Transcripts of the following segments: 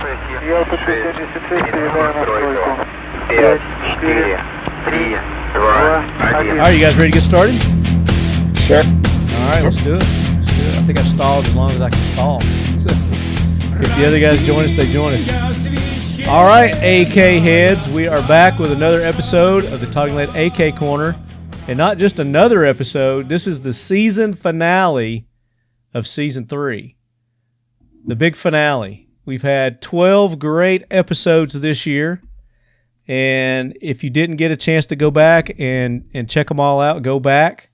Я подтверждение ситуации передаю на стройку. 5, 4, 3, 2, 1. All right, you guys ready to get started? Sure. All right, let's do it. I think I stalled as long as I can stall. So, if the other guys join us, they join us. All right, AK heads, we are back with another episode of the Talking Lead AK Corner. And not just another episode, this is the season finale of Season 3. The big finale. We've had 12 great episodes this year. And if you didn't get a chance to go back and check them all out, go back.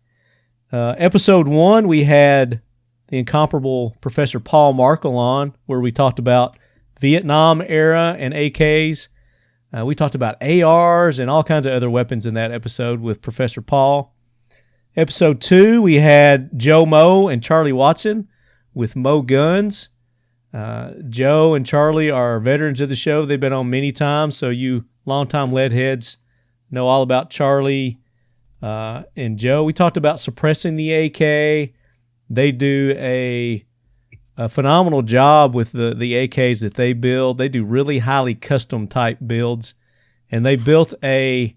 Episode 1, we had the incomparable Professor Paul Markle on, where we talked about Vietnam era and AKs. We talked about ARs and all kinds of other weapons in that episode with Professor Paul. Episode 2, we had Joe Moe and Charlie Watson with Moe Guns. Joe and Charlie are veterans of the show. They've been on many times, so you longtime lead heads know all about Charlie and Joe. We talked about suppressing the AK. They do a phenomenal job with the AKs that they build. They do really highly custom type builds, and they built a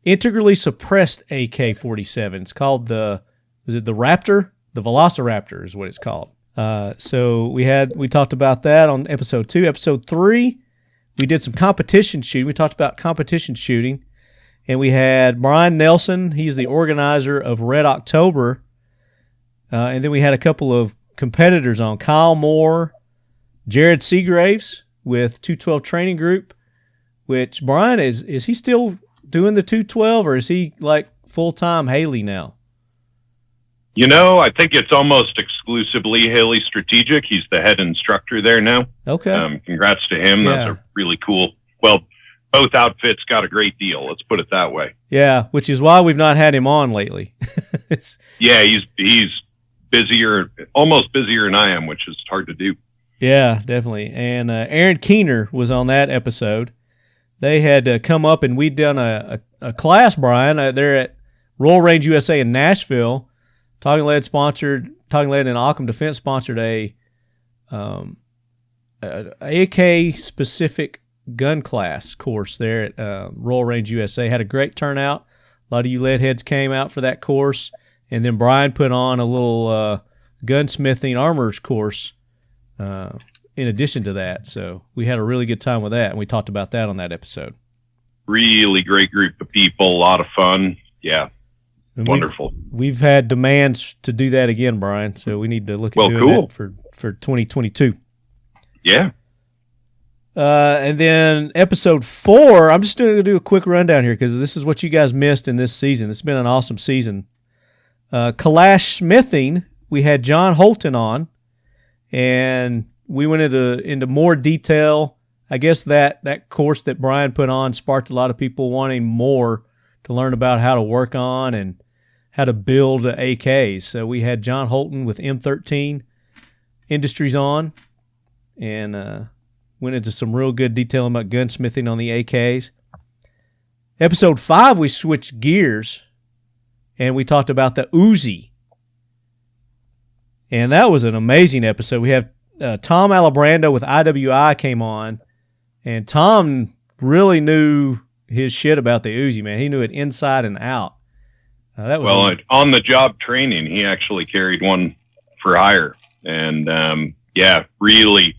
integrally suppressed AK-47. It's called the Raptor? The Velociraptor is what it's called. So we talked about that on episode 2. Episode 3, we did some competition shooting. We talked about competition shooting, and we had Brian Nelson. He's the organizer of Red October, and then we had a couple of competitors on, Kyle Moore, Jared Seagraves with 212 Training Group, which, Brian, is he still doing the 212, or is he like full-time Haley now? You know, I think it's almost exclusively Haley Strategic. He's the head instructor there now. Okay. Congrats to him. Yeah. That's a really cool. Well, both outfits got a great deal. Let's put it that way. Yeah, which is why we've not had him on lately. Yeah, he's busier, almost busier than I am, which is hard to do. Yeah, definitely. And Aaron Keener was on that episode. They had come up, and we'd done a class, Brian. They're at Royal Range USA in Nashville. Talking Lead and Occam Defense sponsored a AK specific gun class course there at Royal Range USA. Had a great turnout. A lot of you lead heads came out for that course, and then Brian put on a little gunsmithing armors course in addition to that. So we had a really good time with that, and we talked about that on that episode. Really great group of people, a lot of fun. Yeah. And wonderful. We've had demands to do that again, Brian, so we need to look at doing that for 2022. Yeah. And then episode 4, I'm just going to do a quick rundown here because this is what you guys missed in this season. It's been an awesome season. Kalash Smithing, we had John Holton on, and we went into more detail. I guess that course that Brian put on sparked a lot of people wanting more to learn about how to work on and how to build AKs. So we had John Holton with M13 Industries on, and went into some real good detail about gunsmithing on the AKs. Episode 5, we switched gears, and we talked about the Uzi. And that was an amazing episode. We have Tom Alabrando with IWI came on, and Tom really knew his shit about the Uzi, man. He knew it inside and out. That was on the job training, he actually carried one for hire, and really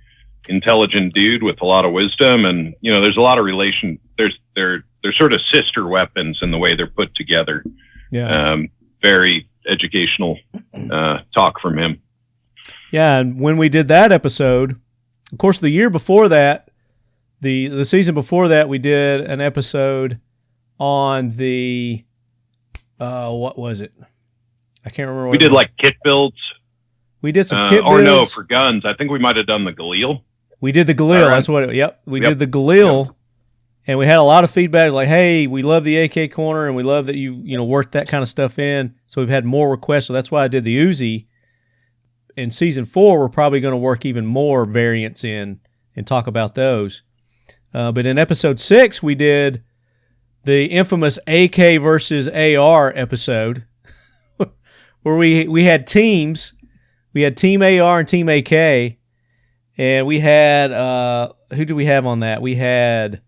intelligent dude with a lot of wisdom. And there's a lot of relation. They're sort of sister weapons in the way they're put together. Yeah, very educational talk from him. Yeah, and when we did that episode, of course, the year before that, the season before that, we did an episode on the what was it? I can't remember. We did like kit builds. We did some kit builds. Or no, for guns. I think we might have done the Galil. We did the Galil. Right. That's what it, yep. We did the Galil. Yep. And we had a lot of feedback like, hey, we love the AK Corner and we love that you worked that kind of stuff in. So we've had more requests. So that's why I did the Uzi. In season 4, we're probably going to work even more variants in and talk about those. But in episode 6, we did the infamous AK versus AR episode where we had teams. We had Team AR and Team AK, And we had, who do we have on that? We had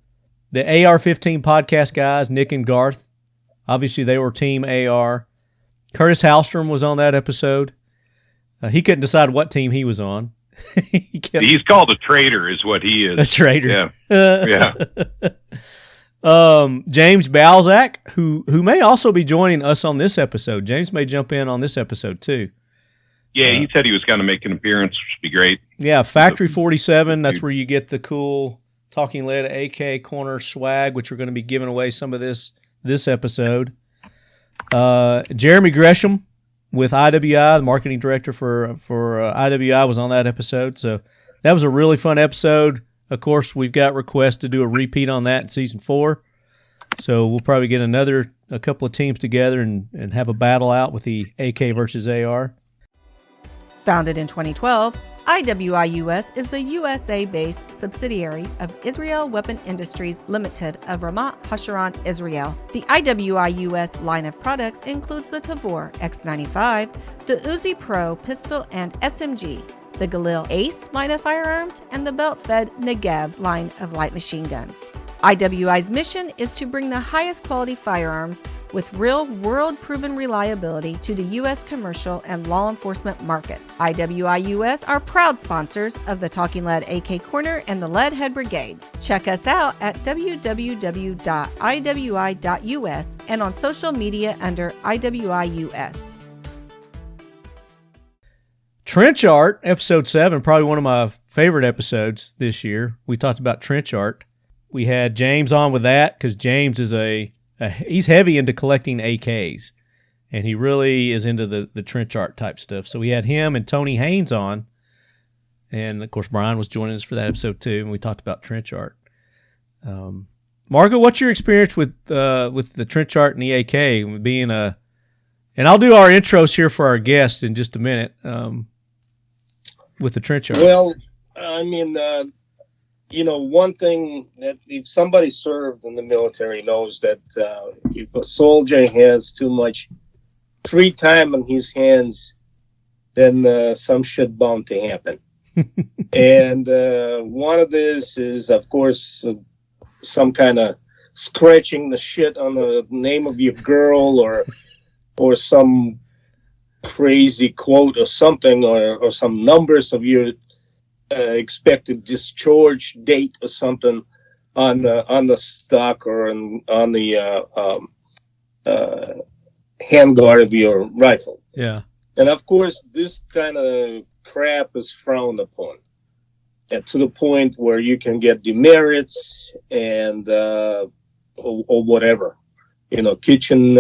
the AR-15 podcast guys, Nick and Garth. Obviously, they were Team AR. Curtis Hallstrom was on that episode. He couldn't decide what team he was on. He's called a traitor, is what he is. A traitor. Yeah. James Balzac, who may also be joining us on this episode. James may jump in on this episode, too. Yeah, he said he was going to make an appearance, which would be great. Yeah, Factory 47, that's where you get the cool Talking Lead AK Korner swag, which we're going to be giving away some of this episode. Jeremy Gresham with IWI, the marketing director for IWI, was on that episode. So that was a really fun episode. Of course, we've got requests to do a repeat on that in Season 4. So we'll probably get a couple of teams together and have a battle out with the AK versus AR. Founded in 2012, IWI US is the USA-based subsidiary of Israel Weapon Industries Limited of Ramat Hasharon, Israel. The IWI US line of products includes the Tavor X95, the Uzi Pro pistol and SMG, the Galil Ace line of firearms, and the belt-fed Negev line of light machine guns. IWI's mission is to bring the highest quality firearms with real world-proven reliability to the U.S. commercial and law enforcement market. IWI US are proud sponsors of the Talking Lead AK Korner and the Leadhead Brigade. Check us out at www.iwi.us and on social media under IWI US. Trench Art, episode 7, probably one of my favorite episodes this year. We talked about trench art. We had James on with that because James is he's heavy into collecting AKs, and he really is into the trench art type stuff. So we had him and Tony Haynes on, and of course Brian was joining us for that episode too, and we talked about trench art. Margo, what's your experience with the trench art and the AK being and I'll do our intros here for our guests in just a minute with the trench art. Well, I mean, one thing that if somebody served in the military knows that if a soldier has too much free time on his hands, then some shit bound to happen. And one of this is, of course, some kind of scratching the shit on the name of your girl or some crazy quote or something or some numbers of your expected discharge date or something on the stock or on the handguard of your rifle. Yeah. And of course, this kind of crap is frowned upon, and to the point where you can get demerits and or whatever, kitchen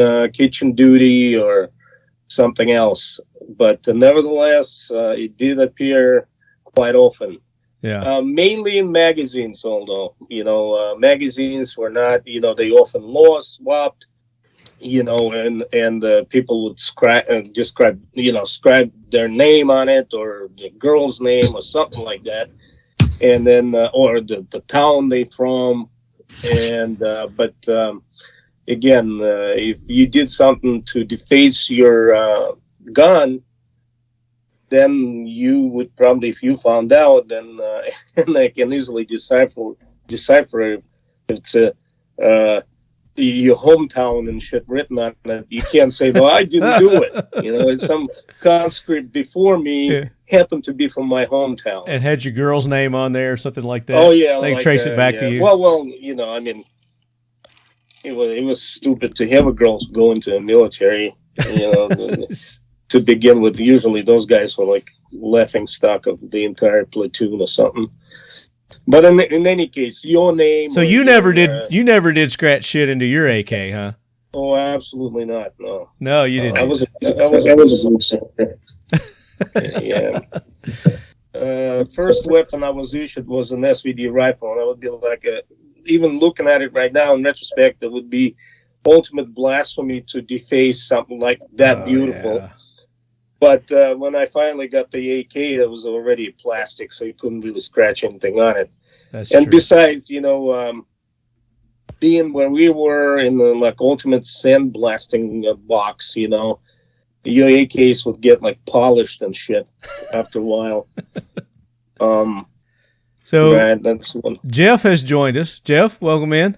duty or something else. But nevertheless, it did appear quite often. Yeah. Mainly in magazines, although magazines were not. They often swapped. And people would scribe their name on it or the girl's name or something like that, and then or the town they from, and but again, if you did something to deface your gun, then you would probably, if you found out, then and I can easily decipher if it's your hometown and shit written on it. You can't say, "No, I didn't do it." It's some conscript before me happened to be from my hometown and had your girl's name on there or something like that. Oh yeah, they trace it back to you. Well, I mean, it was stupid to have a girl go into the military. To begin with, usually those guys were like laughing stock of the entire platoon or something. But in any case, your name. So you never did scratch shit into your AK, huh? Oh, absolutely not. No. No, you didn't. I was yeah. First weapon I was issued was an SVD rifle, and I would be like even looking at it right now in retrospect, it would be ultimate blasphemy to deface something like that beautiful. Yeah. But when I finally got the AK, it was already plastic, so you couldn't really scratch anything on it. That's and true. Besides, being where we were in the ultimate sandblasting box, your AKs would get polished and shit after a while. So Right, that's one. Jeff has joined us. Jeff, welcome in.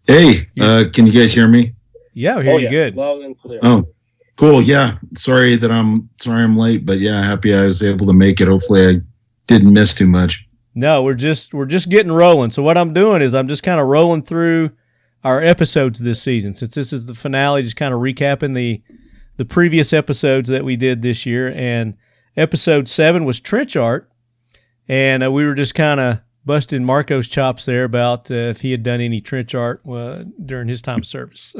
Hey, can you guys hear me? Yeah, we hear you good. Loud and clear. Oh, cool. Yeah. Sorry I'm late, but yeah, happy I was able to make it. Hopefully I didn't miss too much. No, we're just getting rolling. So what I'm doing is I'm just kind of rolling through our episodes this season. Since this is the finale, just kind of recapping the previous episodes that we did this year. And episode 7 was trench art. And we were just kind of busting Marco's chops there about if he had done any trench art during his time of service.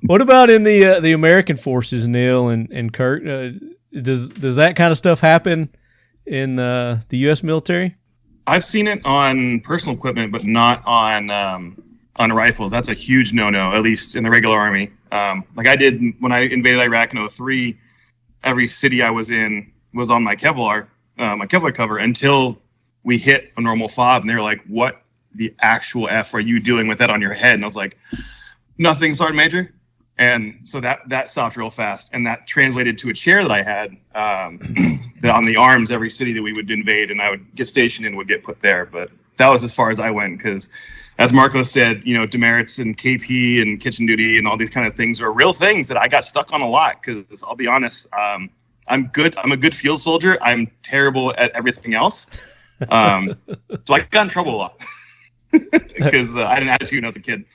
What about in the American forces, Neil and Kurt? Does that kind of stuff happen in the U.S. military? I've seen it on personal equipment, but not on rifles. That's a huge no-no, at least in the regular Army. Like I did when I invaded Iraq in 2003, every city I was in was on my Kevlar cover until we hit a normal fob, and they were like, "What the actual F are you doing with that on your head?" And I was like, "Nothing, Sergeant Major." And so that stopped real fast, and that translated to a chair that I had that on the arms, every city that we would invade and I would get stationed in would get put there. But that was as far as I went, because as Marco said, demerits and KP and kitchen duty and all these kind of things are real things that I got stuck on a lot, because I'll be honest, I'm a good field soldier. I'm terrible at everything else. So I got in trouble a lot because I had an attitude when I was a kid.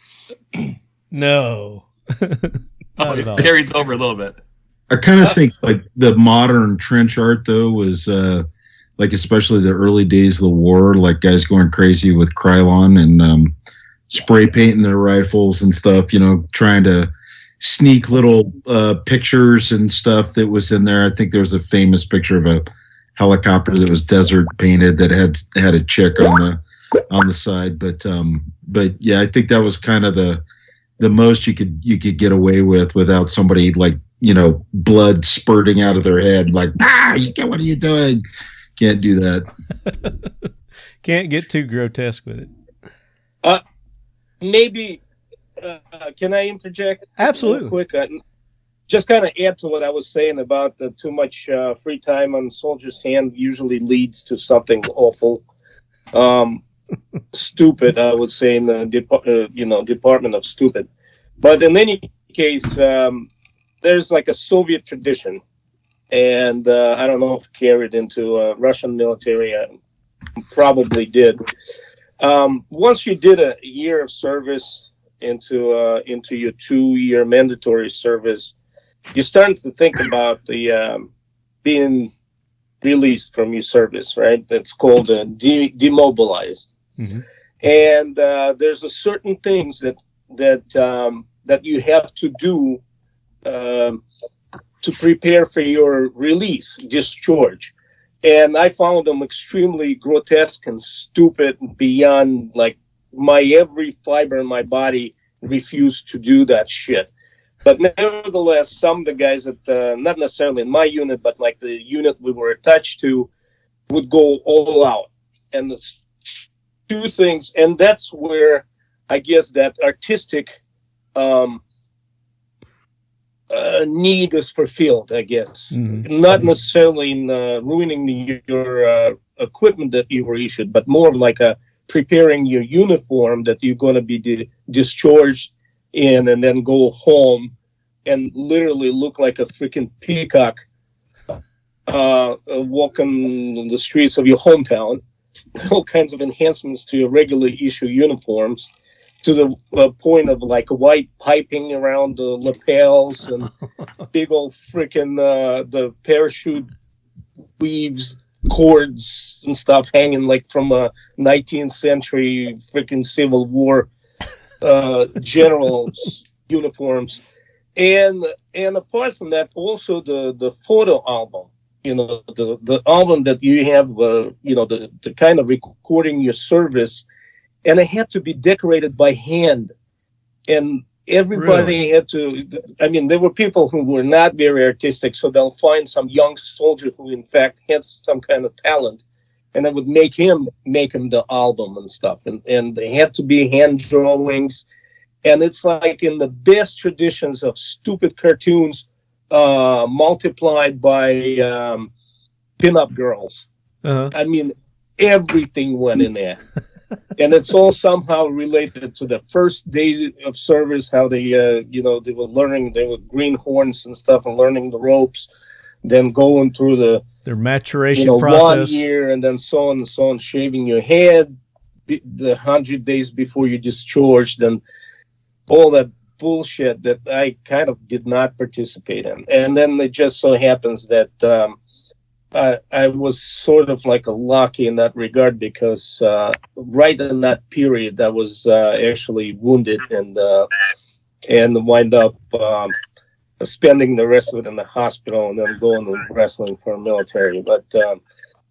No. It carries over a little bit. I kind of think like the modern trench art though was like especially the early days of the war, like guys going crazy with Krylon and spray painting their rifles and stuff, trying to sneak little pictures and stuff that was in there. I think there was a famous picture of a helicopter that was desert painted that had a chick on the side. But yeah, I think that was kind of the most you could get away with without somebody like, blood spurting out of their head. Like, what are you doing? Can't do that. Can't get too grotesque with it. Maybe, can I interject? Absolutely. Real quick? Just kind of add to what I was saying about too much free time on soldier's hand usually leads to something awful. Stupid, I would say, in the department of stupid. But in any case, there's like a Soviet tradition, and I don't know if it carried into Russian military. I probably did. Once you did a year of service into your 2-year mandatory service, you're starting to think about the being released from your service, right? That's called demobilized. Mm-hmm. And there's a certain things that you have to do to prepare for your release, discharge. And I found them extremely grotesque and stupid beyond, like, my every fiber in my body refused to do that shit. But nevertheless, some of the guys that, not necessarily in my unit, but like the unit we were attached to, would go all out. And the two things, and that's where I guess that artistic need is fulfilled, I guess. Mm-hmm. Not necessarily in ruining your equipment that you were issued, but more like preparing your uniform that you're going to be discharged in, and then go home and literally look like a freaking peacock walking the streets of your hometown. All kinds of enhancements to your regular issue uniforms, to the point of like white piping around the lapels and big old freaking the parachute weaves, cords and stuff hanging like from a 19th century freaking Civil War generals uniforms. And apart from that, also the photo album, the album that you have, the kind of recording your service, and it had to be decorated by hand. And everybody had to, there were people who were not very artistic, so they'll find some young soldier who in fact had some kind of talent, and I would make him the album and stuff. And they had to be hand drawings. And it's like in the best traditions of stupid cartoons, multiplied by pinup girls. I mean, everything went in there. And it's all somehow related to the first day of service, how they, they were learning, they were greenhorns and stuff and learning the ropes, then going through their maturation process. 1 year and then so on and so on, shaving your head the 100 days before you discharged and all that bullshit that I kind of did not participate in. And then it just so happens that I was sort of like a lucky in that regard because right in that period I was actually wounded and wind up spending the rest of it in the hospital and then going to wrestling for the military. But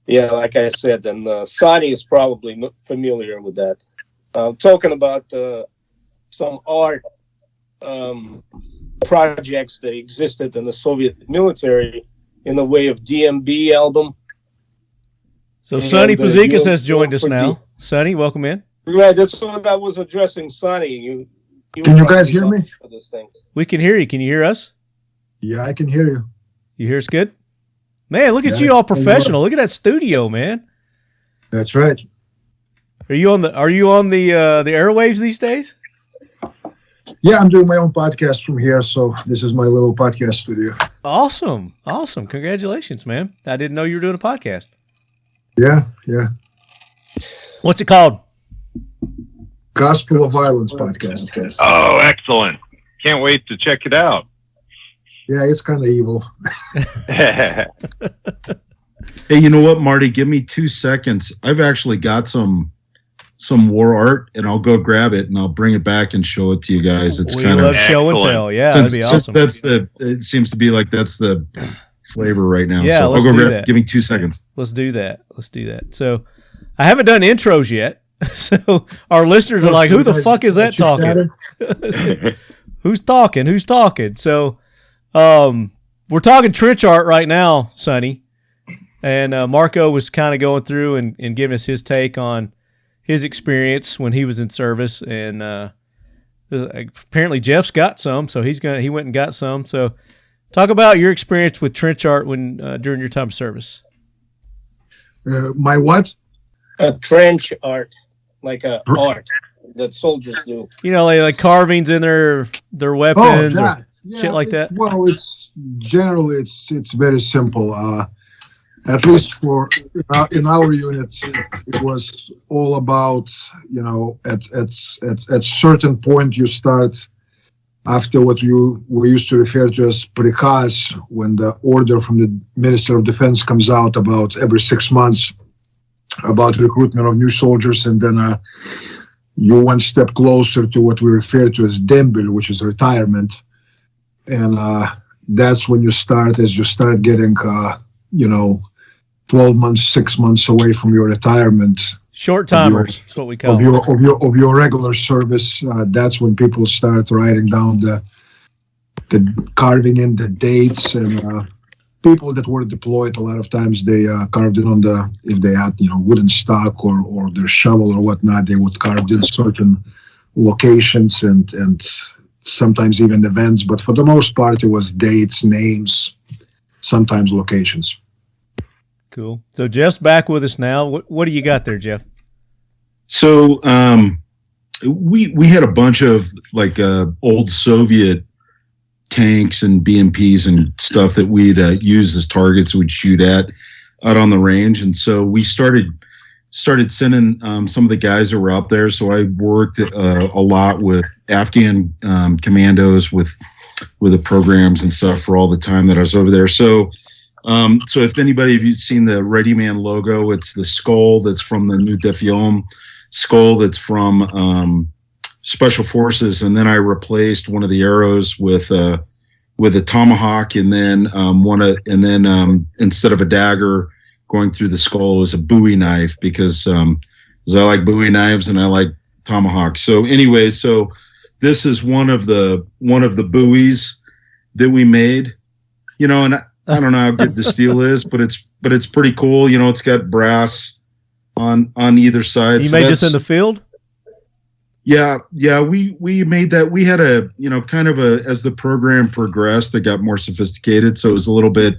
like I said, and Sonny is probably not familiar with that. Talking about some art projects that existed in the Soviet military in the way of DMB album. So Sonny Puzikas has joined us now. Sonny, welcome in. Right, that's what I was addressing, Sonny. Can you guys hear me? This thing. We can hear you. Can you hear us? Yeah, I can hear you. You hear us good? Man, look at you, all professional. Look at that studio, man. That's right. Are you on the airwaves these days? Yeah, I'm doing my own podcast from here, so this is my little podcast studio. Awesome. Congratulations, man. I didn't know you were doing a podcast. Yeah. What's it called? Gospel of Violence podcast. Oh, excellent. Can't wait to check it out. Yeah, it's kind of evil. Hey, you know what, Marty? Give me 2 seconds. I've actually got some war art, and I'll go grab it and I'll bring it back and show it to you guys. It's kind of show and tell. Yeah, that'd be awesome. It seems to be like that's the flavor right now. Yeah, so let's I'll go do grab that. Give me 2 seconds. Let's do that. So I haven't done intros yet. So our listeners are like, who the fuck is that talking? Who's talking? So we're talking trench art right now, Sonny. And Marco was kind of going through and giving us his take on his experience when he was in service. And apparently Jeff's got some, so he went and got some. So talk about your experience with trench art when during your time of service. My what? Trench art, like art that soldiers do. You know, like carvings in their weapons or shit like that. Well, it's generally it's very simple. At least in our unit, it was all about, at certain point you start after what we used to refer to as prikaz, when the order from the Minister of Defense comes out about every 6 months about recruitment of new soldiers, and then you one step closer to what we refer to as dembil, which is retirement, and that's when you start getting 12 months, 6 months away from your retirement. Short timers, that's what we call of your regular service. That's when people start writing down the carving in the dates, and people that were deployed, a lot of times they carved it on if they had wooden stock or their shovel or whatnot, they would carve in certain locations and sometimes even events, but for the most part it was dates, names, sometimes locations. Cool. So Jeff's back with us now. What do you got there, Jeff? So we had a bunch of old Soviet tanks and BMPs and stuff that we'd use as targets we'd shoot at out on the range, and so we started sending some of the guys that were out there. So I worked a lot with Afghan commandos with the programs and stuff for all the time that I was over there. So if anybody of you've seen the Ready Man logo, it's the skull that's from the New Defiom skull that's from Special Forces, and then I replaced one of the arrows with a tomahawk, and then instead of a dagger going through the skull was a Bowie knife, because I like Bowie knives and I like tomahawks. So anyway, so this is one of the buoys that we made, and I don't know how good the steel is, but it's pretty cool. It's got brass on either side. You made this in the field? Yeah, we made that. We had a, kind of as the program progressed, it got more sophisticated. So it was a little bit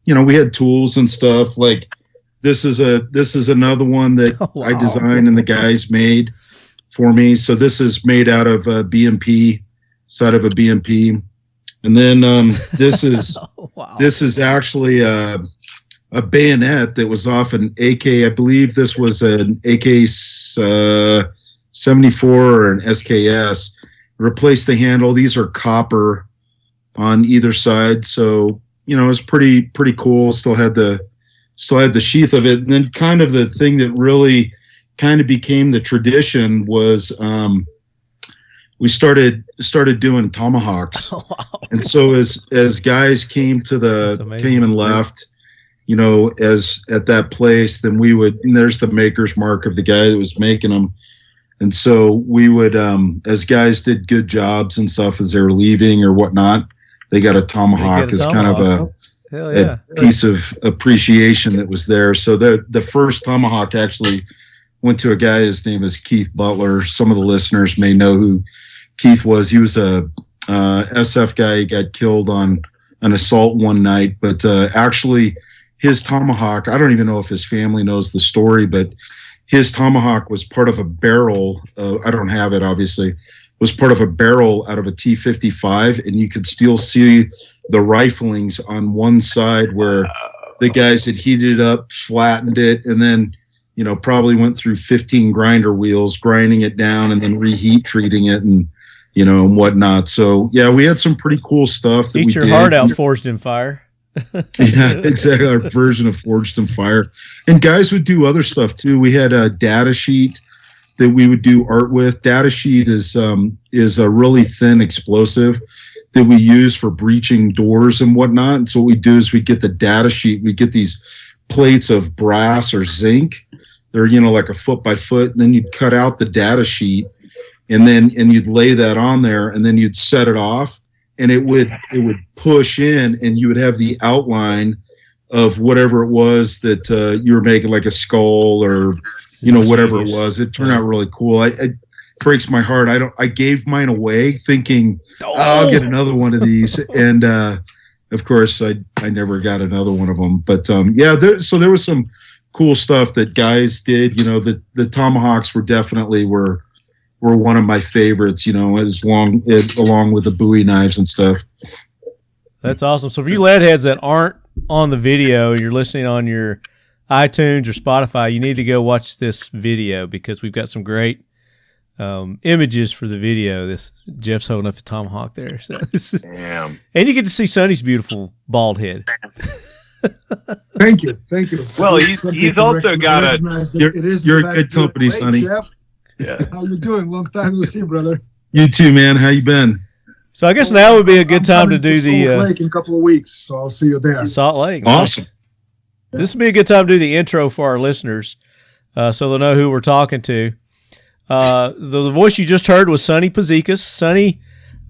we had tools and stuff. Like this is another one that Wow. I designed and the guys made for me. So this is made out of a BMP, side of a BMP. And then this is Wow. this is actually a bayonet that was off an AK. I believe this was an AK 74 or an SKS. Replaced the handle. These are copper on either side, so it's pretty cool. Still had the sheath of it. And then kind of the thing that really kind of became the tradition was we started doing tomahawks. Wow. And so as guys came and left, as at that place, then we would, and there's the maker's mark of the guy that was making them. And so we would, as guys did good jobs and stuff as they were leaving or whatnot, they got a tomahawk as kind of Hell yeah. a piece of appreciation that was there. So the first tomahawk actually went to a guy. His name is Keith Butler. Some of the listeners may know who Keith was. He was a SF guy. He got killed on an assault one night, but actually his tomahawk, I don't even know if his family knows the story, but his tomahawk was part of a barrel. I don't have it, obviously. Was part of a barrel out of a T-55, and you could still see the riflings on one side where the guys had heated it up, flattened it, and then, probably went through 15 grinder wheels, grinding it down and then reheat treating it and, and whatnot. So, yeah, we had some pretty cool stuff that Eat your heart out, Forged in Fire. Yeah, exactly. Our version of Forged in Fire. And guys would do other stuff too. We had a data sheet that we would do art with. Data sheet is a really thin explosive that we use for breaching doors and whatnot. And so what we do is we get the data sheet. We get these plates of brass or zinc. They're, like a foot by foot. And then you'd cut out the data sheet and you'd lay that on there and then you'd set it off. And it would push in, and you would have the outline of whatever it was that you were making, like a skull or whatever it was. It turned out really cool. It breaks my heart. I gave mine away thinking I'll get another one of these, and of course I never got another one of them. But so there was some cool stuff that guys did. The tomahawks were definitely were one of my favorites, along with the Bowie knives and stuff. That's awesome. So for you lead heads that aren't on the video, you're listening on your iTunes or Spotify, you need to go watch this video because we've got some great images for the video. Jeff's holding up a tomahawk there. So Damn. And you get to see Sonny's beautiful bald head. Thank you. Well, he's also got a. You're a good company, Sonny. Jeff. Yeah. How you doing? Long time no see, brother. You too, man. How you been? So I guess now would be a good time to do the Salt Lake in a couple of weeks, so I'll see you there. Salt Lake. Awesome. This would be a good time to do the intro for our listeners, so they'll know who we're talking to. The voice you just heard was Sonny Puzikas. Sonny,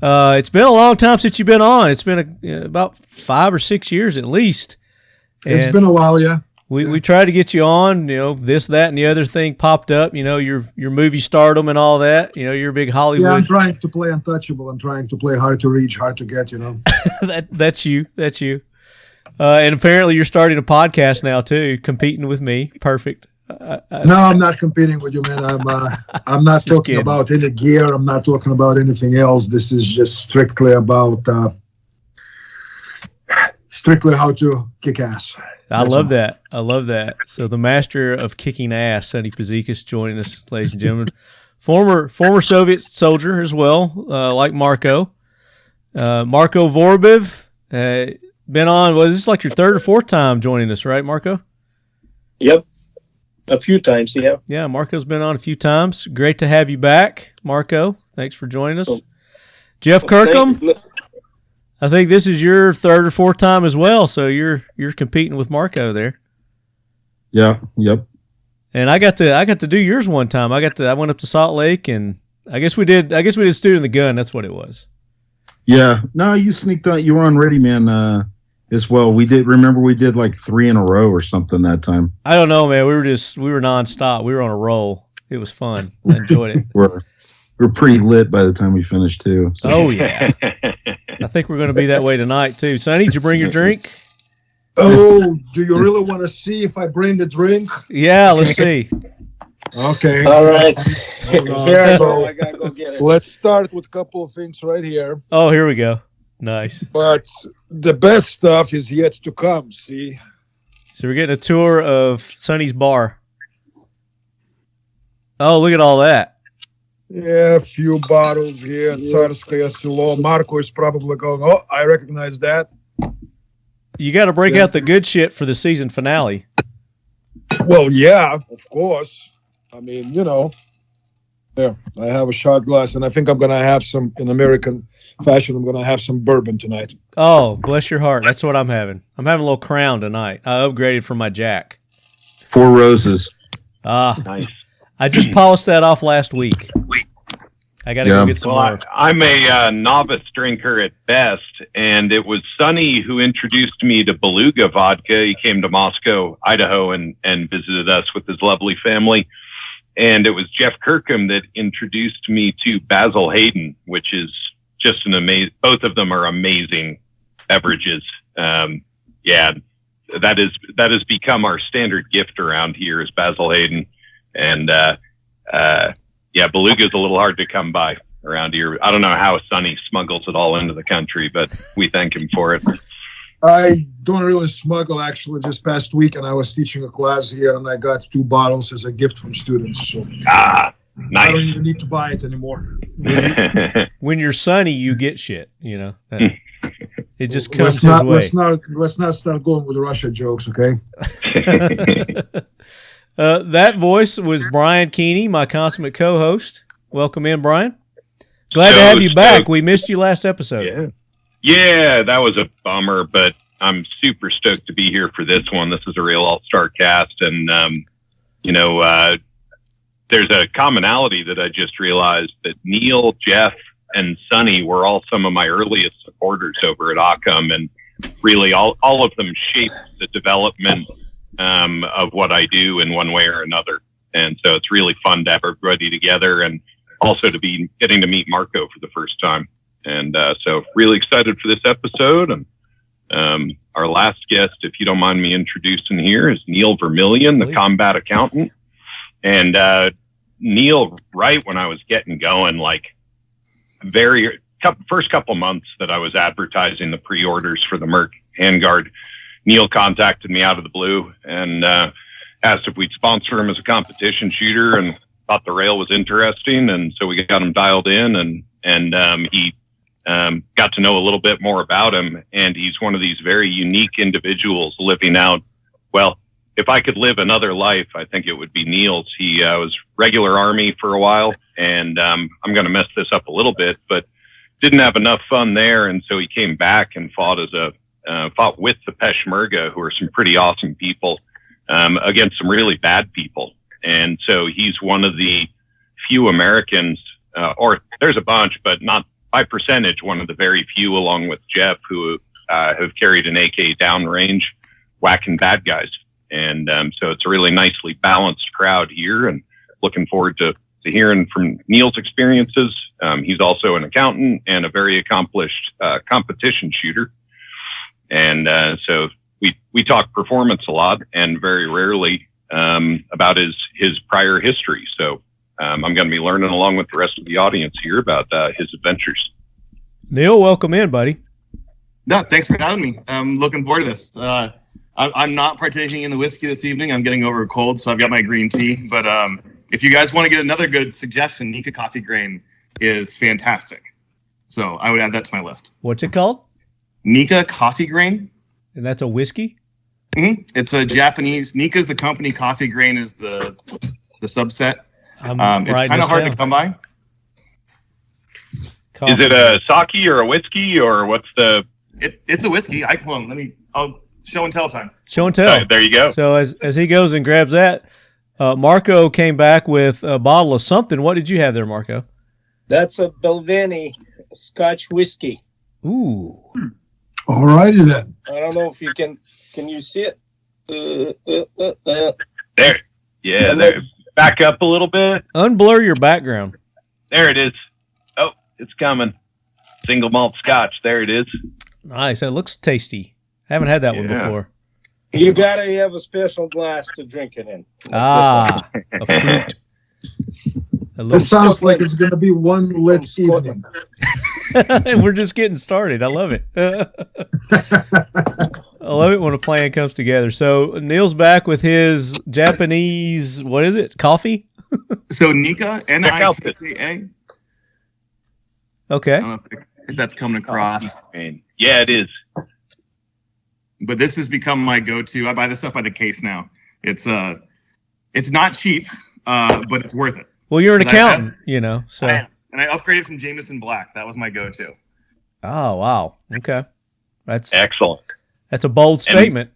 it's been a long time since you've been on. It's been about 5 or 6 years at least. It's been a while, yeah. We tried to get you on, this, that, and the other thing popped up, your movie stardom and all that. You're a big Hollywood. Yeah, I'm trying to play untouchable. I'm trying to play hard to reach, hard to get, That's you. And apparently you're starting a podcast now too, competing with me. Perfect. No, I'm not competing with you, man. I'm not talking kidding. about any gear. I'm not talking about anything else. This is just strictly about how to kick ass. I love that. So the master of kicking ass, Sonny Puzikas, joining us, ladies and gentlemen. Former Soviet soldier as well, like Marco. Marco Vorobiev, been on, this is like your third or fourth time joining us, right, Marco? Yep. A few times, yeah. Yeah, Marco's been on a few times. Great to have you back, Marco. Thanks for joining us. Jeff Kirkahm. I think this is your third or fourth time as well, so you're competing with Marco there. Yeah, yep. And I got to do yours one time. I went up to Salt Lake, and I guess we did Student in the Gun. That's what it was. Yeah. No, you sneaked out. You were on Ready Man as well. We did like 3 in a row or something that time. I don't know, man. We were nonstop. We were on a roll. It was fun. I enjoyed it. we were pretty lit by the time we finished too. So. Oh yeah. I think we're going to be that way tonight too. Sonny, did you bring your drink? Oh, do you really want to see if I bring a drink? Yeah, let's see. Okay. All right. Hold on. Here I go. I gotta go get it. Let's start with a couple of things right here. Oh, here we go. Nice. But the best stuff is yet to come, see? So we're getting a tour of Sonny's bar. Oh, look at all that. Yeah, a few bottles here. Tsarskaya Selo. Marco is probably going, oh, I recognize that. You got to break out the good shit for the season finale. Well, yeah, of course. I mean, you know. There, I have a shot glass, and I think I'm going to have some, in American fashion, I'm going to have some bourbon tonight. Oh, bless your heart. That's what I'm having. I'm having a little Crown tonight. I upgraded from my Jack. 4 Roses. Nice. I just polished that off last week. I got to go get some more. I'm a novice drinker at best, and it was Sonny who introduced me to Beluga vodka. He came to Moscow, Idaho, and visited us with his lovely family. And it was Jeff Kirkahm that introduced me to Basil Hayden, which is just an amazing. Both of them are amazing beverages. Yeah, that has become our standard gift around here is Basil Hayden, and yeah, Beluga is a little hard to come by around here. I don't know how Sonny smuggles it all into the country, but we thank him for it. I don't really smuggle, actually. Just past weekend, I was teaching a class here, and I got 2 bottles as a gift from students. So Nice. I don't even need to buy it anymore. When you're Sonny, you get shit, you know. It just comes his way. Let's not start going with Russia jokes, okay? That voice was Brian Keeney, my consummate co-host. Welcome in, Brian. Glad to have you back. We missed you last episode. Yeah, that was a bummer, but I'm super stoked to be here for this one. This is a real all-star cast, and you know, there's a commonality that I just realized that Neil, Jeff, and Sonny were all some of my earliest supporters over at Occam, and really all of them shaped the development of what I do in one way or another. And so it's really fun to have everybody together, and also to be getting to meet Marco for the first time. And so really excited for this episode. And our last guest, if you don't mind me introducing here, is Neil Vermillion, the combat accountant. And Neil, right when I was getting going, like first couple months that I was advertising the pre-orders for the Merc handguard, Neil contacted me out of the blue and asked if we'd sponsor him as a competition shooter, and thought the rail was interesting. And so we got him dialed in, and he got to know a little bit more about him. And he's one of these very unique individuals living out, well, if I could live another life, I think it would be Neil's. He was regular Army for a while, and I'm going to mess this up a little bit, but didn't have enough fun there. And so he came back and fought with the Peshmerga, who are some pretty awesome people, against some really bad people. And so he's one of the few Americans, or there's a bunch, but not by percentage, one of the very few, along with Jeff, who have carried an AK downrange, whacking bad guys. And so it's a really nicely balanced crowd here, and looking forward to hearing from Neil's experiences. He's also an accountant and a very accomplished competition shooter. And so we talk performance a lot, and very rarely about his prior history. So I'm going to be learning along with the rest of the audience here about his adventures. Neil, welcome in, buddy. No, thanks for having me. I'm looking forward to this. I'm not partaking in the whiskey this evening. I'm getting over a cold, so I've got my green tea. But if you guys want to get another good suggestion, Nika Coffee Grain is fantastic. So I would add that to my list. What's it called? Nika Coffee Grain. And that's a whiskey? Mm-hmm. It's a Japanese. Nika's the company. Coffee Grain is the subset. It's kind of hard to come by. Is it a sake or a whiskey, or what's the? It's a whiskey. I'll show and tell time. Show and tell. There you go. So as he goes and grabs that, Marco came back with a bottle of something. What did you have there, Marco? That's a Belvini Scotch whiskey. Ooh. All righty then. I don't know if you can you see it? There. Yeah, there. Back up a little bit. Unblur your background. There it is. Oh, it's coming. Single malt Scotch. There it is. Nice. That looks tasty. I haven't had that one before. You gotta have a special glass to drink it in. A flute. This sounds like it's going to be one lit evening. We're just getting started. I love it. I love it when a plan comes together. So Neil's back with his Japanese, what is it? Coffee? So Nika, N-I-K-A. Okay. I don't know if that's coming across. Yeah, it is. But this has become my go-to. I buy this stuff by the case now. It's not cheap, but it's worth it. Well, you're an accountant, so. And I upgraded from Jameson Black. That was my go-to. Oh, wow. Okay. That's excellent. That's a bold statement.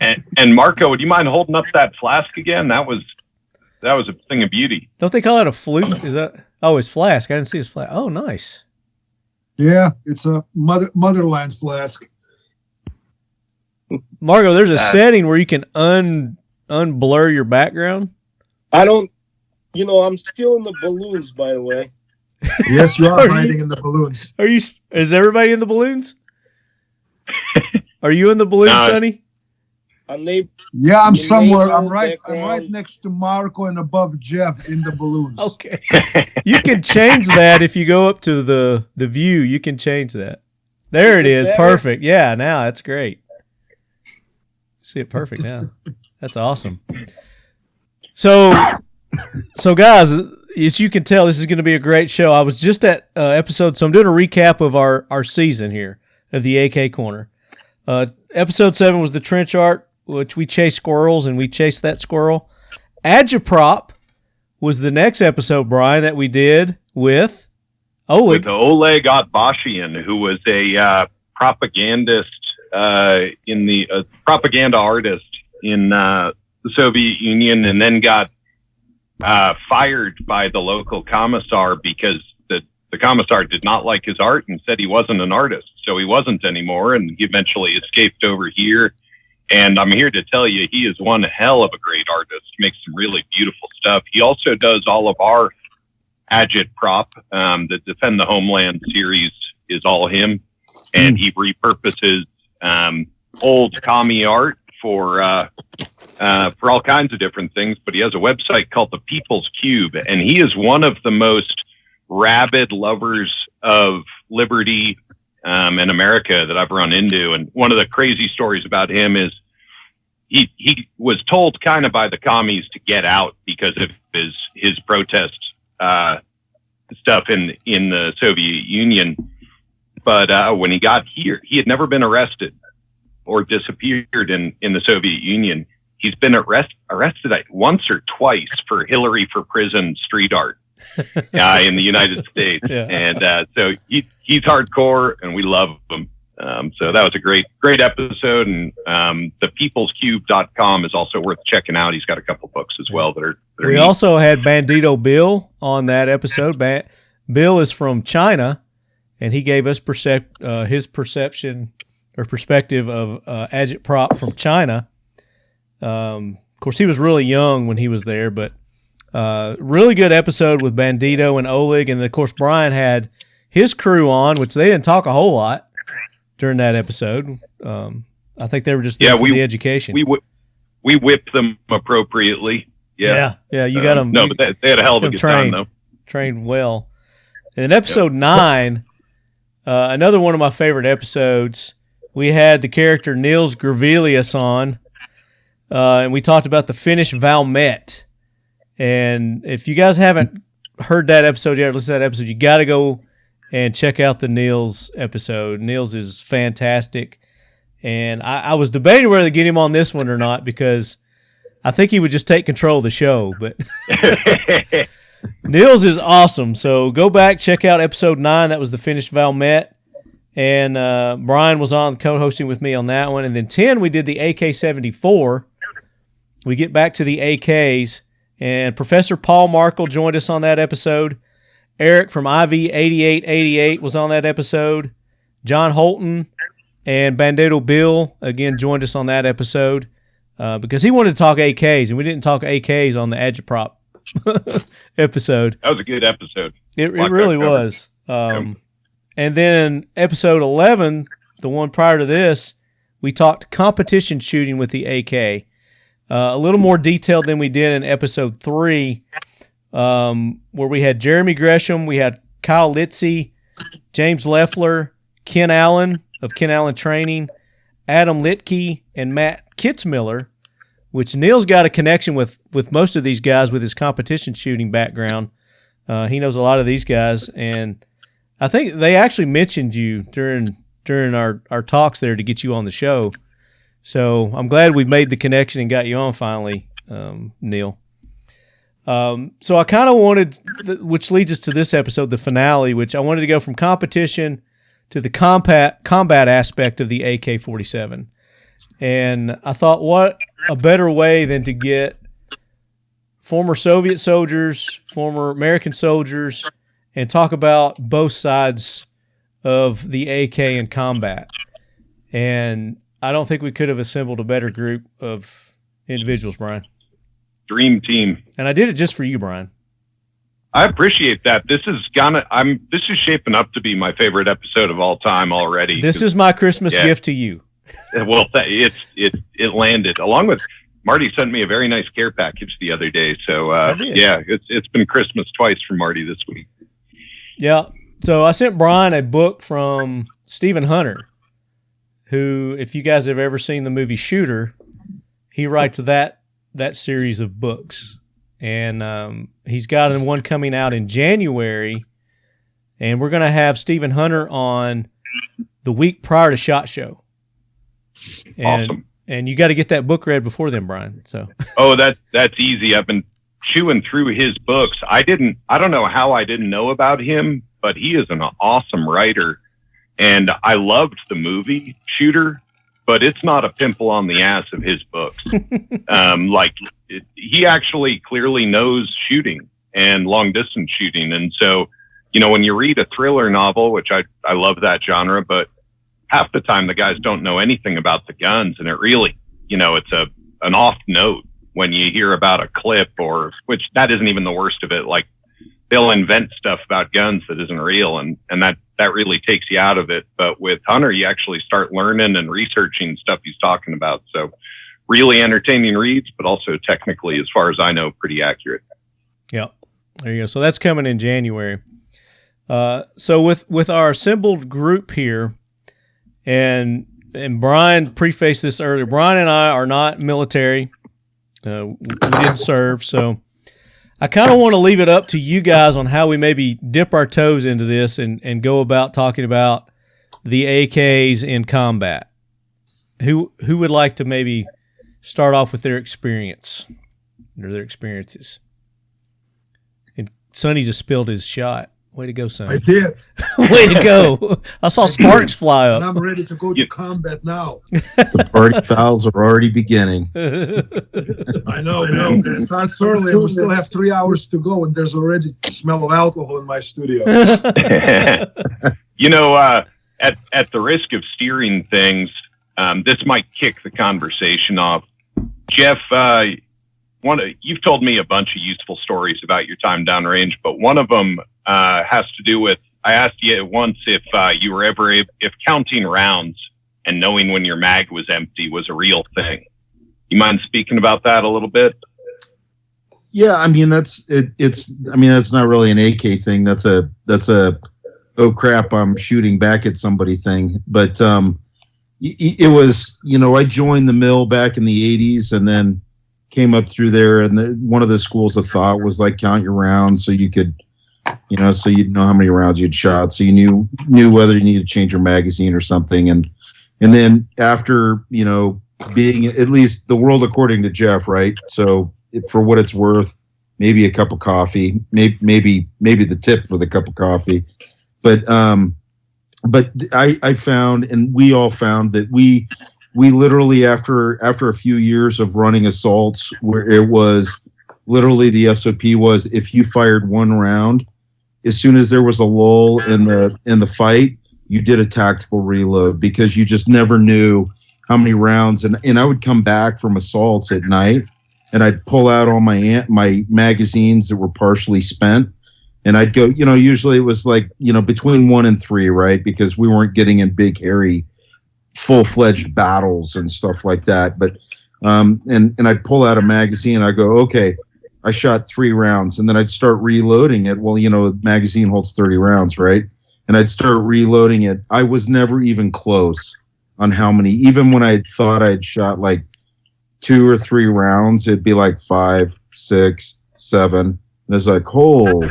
And Marco, would you mind holding up that flask again? That was a thing of beauty. Don't they call it a flute? Is that? Oh, his flask. I didn't see his flask. Oh, nice. Yeah, it's a motherland flask. Margo, there's a setting where you can unblur your background. I don't. I'm still in the balloons, by the way. Yes, you are hiding in the balloons. Are you? Is everybody in the balloons? Are you in the balloons, Sonny? Yeah, I'm somewhere. I'm right next to Marco and above Jeff in the balloons. Okay. You can change that if you go up to the view. You can change that. There it is. Perfect. Yeah, now that's great. See it perfect now. That's awesome. So guys, as you can tell, this is going to be a great show. I was just at episode, so I'm doing a recap of our season here of the AK Corner. Episode 7 was the trench art, which we chased squirrels, and we chased that squirrel. Agitprop was the next episode, Brian, that we did with Oleg. With Oleg Otbashian, who was a propagandist propaganda artist in the Soviet Union, and then got fired by the local commissar because the commissar did not like his art and said he wasn't an artist, so he wasn't anymore, and he eventually escaped over here. And I'm here to tell you, he is one hell of a great artist, makes some really beautiful stuff. He also does all of our Agitprop. The Defend the Homeland series is all him, and he repurposes old commie art for all kinds of different things. But he has a website called The People's Cube, and he is one of the most rabid lovers of liberty in America that I've run into. And one of the crazy stories about him is he was told kind of by the commies to get out because of his protest stuff in the Soviet Union. But when he got here, he had never been arrested or disappeared in the Soviet Union. He's been arrested once or twice for Hillary for Prison street art in the United States. Yeah. And so he's hardcore, and we love him. So that was a great episode. And thepeoplescube.com is also worth checking out. He's got a couple books as well that are we neat. Also had Bandito Bill on that episode. Bill is from China, and he gave us his perception or perspective of Agitprop from China. Of course, he was really young when he was there, but really good episode with Bandito and Oleg. And, of course, Brian had his crew on, which they didn't talk a whole lot during that episode. I think they were just there for the education. We whipped them appropriately. Yeah, you got them. No, but they had a hell of a good time, though. Trained well. And then episode 9, another one of my favorite episodes, we had the character Niels Gravelius on, and we talked about the Finnish Valmet. And if you guys haven't heard that episode yet, or listened to that episode, you got to go and check out the Niels episode. Niels is fantastic. And I was debating whether to get him on this one or not, because I think he would just take control of the show. But Niels is awesome. So go back, check out episode 9. That was the Finnish Valmet. And Brian was on co-hosting with me on that one. And then 10, we did the AK-74. We get back to the AKs. And Professor Paul Markle joined us on that episode. Eric from IV8888 was on that episode. John Holton and Bandito Bill, again, joined us on that episode because he wanted to talk AKs, and we didn't talk AKs on the Agitprop episode. That was a good episode. It really was. And then episode 11, the one prior to this, we talked competition shooting with the AK. A little more detailed than we did in episode 3, where we had Jeremy Gresham, we had Kyle Litzy, James Leffler, Ken Allen of Ken Allen Training, Adam Litke, and Matt Kitzmiller, which Neil's got a connection with most of these guys with his competition shooting background. He knows a lot of these guys, and I think they actually mentioned you during our talks there to get you on the show. So I'm glad we made the connection and got you on finally, Neil. So I kind of wanted, which leads us to this episode, the finale, which I wanted to go from competition to the combat aspect of the AK-47. And I thought, what a better way than to get former Soviet soldiers, former American soldiers, and talk about both sides of the AK in combat. And I don't think we could have assembled a better group of individuals, Brian. Dream team. And I did it just for you, Brian. I appreciate that. This is shaping up to be my favorite episode of all time already. This is my Christmas gift to you. Well, it landed. Along with Marty sent me a very nice care package the other day. So yeah, it's been Christmas twice for Marty this week. Yeah. So I sent Brian a book from Stephen Hunter, who, if you guys have ever seen the movie Shooter, he writes that series of books. And he's got one coming out in January, and we're going to have Stephen Hunter on the week prior to SHOT Show. And, awesome. And you got to get that book read before then, Brian. So. Oh, that's easy. I've been chewing through his books. I don't know how I didn't know about him, but he is an awesome writer. And I loved the movie Shooter, but it's not a pimple on the ass of his books. He actually clearly knows shooting and long distance shooting. And so, when you read a thriller novel, which I love that genre, but half the time the guys don't know anything about the guns. And it really, it's an off note when you hear about a clip, which that isn't even the worst of it. Like, they'll invent stuff about guns that isn't real. And that really takes you out of it. But with Hunter, you actually start learning and researching stuff he's talking about. So really entertaining reads, but also technically, as far as I know, pretty accurate. Yeah, there you go. So that's coming in January. So with our assembled group here, and Brian prefaced this earlier, Brian and I are not military. We didn't serve, so I kind of want to leave it up to you guys on how we maybe dip our toes into this and go about talking about the AKs in combat. Who would like to maybe start off with their experience or their experiences? And Sonny just spilled his shot. Way to go, Sonny. I did. Way to go. I saw sparks fly up. And I'm ready to go to combat now. The party fouls are already beginning. I know. It starts early, and we still have 3 hours to go, and there's already smell of alcohol in my studio. At the risk of steering things, this might kick the conversation off. Jeff, you've told me a bunch of useful stories about your time downrange, but one of them has to do with, I asked you once if you were ever, if counting rounds and knowing when your mag was empty was a real thing. You mind speaking about that a little bit? Yeah, I mean, that's not really an AK thing. That's a oh crap, I'm shooting back at somebody thing. But it was, I joined the mill back in the 80s and then came up through there. And one of the schools of thought was like count your rounds so you could, so you'd know how many rounds you'd shot. So you knew whether you needed to change your magazine or something. And then after, being at least the world according to Jeff, right? So for what it's worth, maybe a cup of coffee, maybe the tip for the cup of coffee. But I found, and we all found, that we literally after a few years of running assaults where it was literally the SOP was if you fired one round, as soon as there was a lull in the fight, you did a tactical reload because you just never knew how many rounds. And I would come back from assaults at night and I'd pull out all my magazines that were partially spent. And I'd go, usually it was like, between 1 and 3, right? Because we weren't getting in big, hairy full-fledged battles and stuff like that. But and I'd pull out a magazine. I go, okay, I shot 3 rounds, and then I'd start reloading it. Well, the magazine holds 30 rounds, right? And I'd start reloading it. I was never even close on how many. Even when I thought I'd shot like 2 or 3 rounds, it'd be like 5, 6, 7. And it's like, oh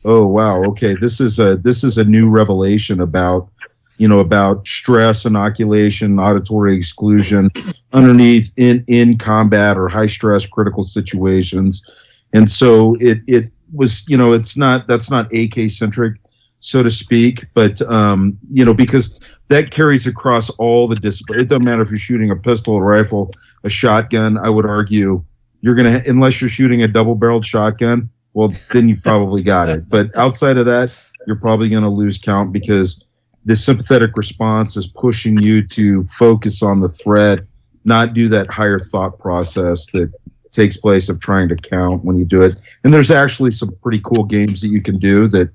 wow, okay, this is a new revelation about stress inoculation, auditory exclusion underneath in combat or high stress critical situations. And so it was, that's not AK centric, so to speak, but because that carries across all the disciplines. It doesn't matter if you're shooting a pistol, a rifle, a shotgun. I would argue unless you're shooting a double-barreled shotgun, well, then you probably got it. But outside of that, you're probably going to lose count, because the sympathetic response is pushing you to focus on the threat, not do that higher thought process that takes place of trying to count when you do it. And there's actually some pretty cool games that you can do that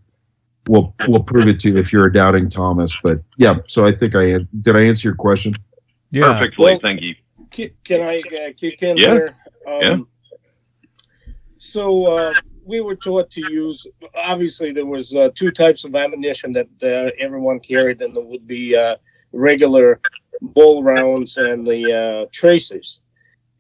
will prove it to you if you're a doubting Thomas. But yeah, so I think did I answer your question? Yeah. Perfectly, Well, thank you. Can I kick in Yeah. there? Yeah. So we were taught to use, obviously there was 2 types of ammunition that everyone carried, and there would be regular bull rounds and the tracers.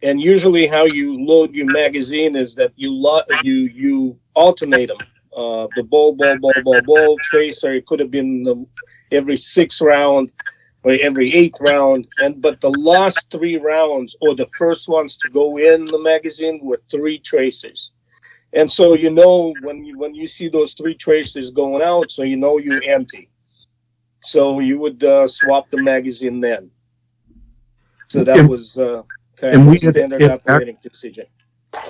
And usually how you load your magazine is that you alternate them. The bull, tracer, it could have been every 6th round or every 8th round. But the last 3 rounds, or the first ones to go in the magazine, were 3 tracers. And so when you see those 3 tracers going out, so you're empty. So you would swap the magazine then. So that was kind of a standard operating procedure.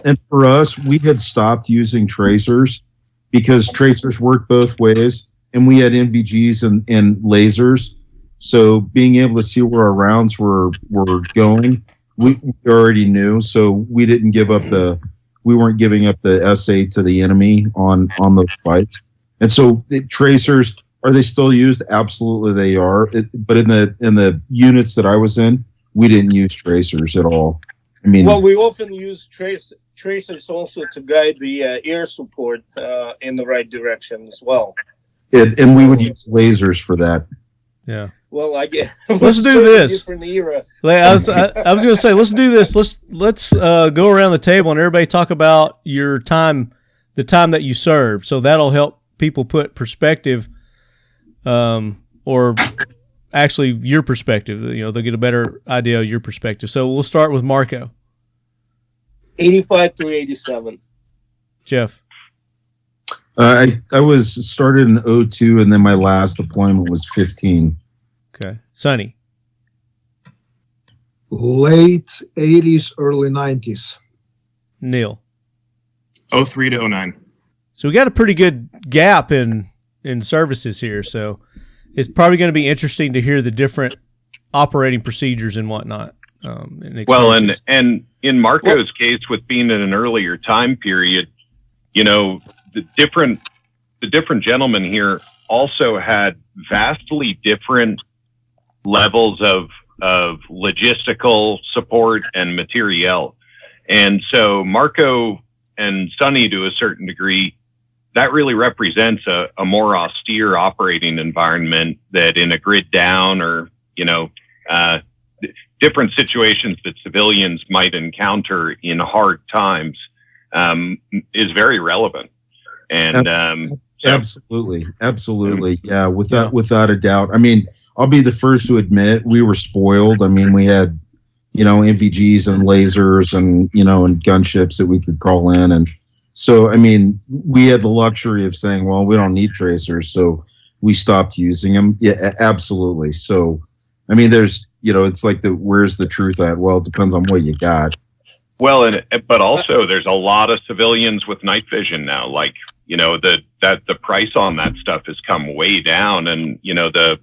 And for us, we had stopped using tracers because tracers work both ways, and we had NVGs and lasers. So being able to see where our rounds were going, we already knew. So we didn't we weren't giving up the SA to the enemy on those fights. And so the tracers, are they still used? Absolutely they are. But in the units that I was in, we didn't use tracers at all. I mean, well, we often use tracers also to guide the air support in the right direction as well. And we would use lasers for that. Yeah. Well, I guess let's do this. Different era. I was going to say, let's do this. Let's go around the table and everybody talk about your time, the time that you served. So that'll help people put perspective, or actually your perspective. They'll get a better idea of your perspective. So we'll start with Marco. 85 through 87. Jeff. I was started in 02, and then my last deployment was 15. Okay. Sonny. Late 80s, early 90s. Neil. 03 to 09. So we got a pretty good gap in services here. So it's probably going to be interesting to hear the different operating procedures and whatnot. And in Marco's case, with being in an earlier time period, the different gentlemen here also had vastly different levels of logistical support and materiel. And so Marco and Sonny, to a certain degree, that really represents a more austere operating environment that in a grid down or, different situations that civilians might encounter in hard times is very relevant. And absolutely. Yeah, without a doubt. I mean, I'll be the first to admit we were spoiled. I mean, we had, NVGs and lasers and, and gunships that we could call in. And so, I mean, we had the luxury of saying, well, we don't need tracers. So we stopped using them. Yeah, absolutely. So, I mean, there's, it's like where's the truth at? Well, it depends on what you got. Well, but also there's a lot of civilians with night vision now. Like, the price on that stuff has come way down, and the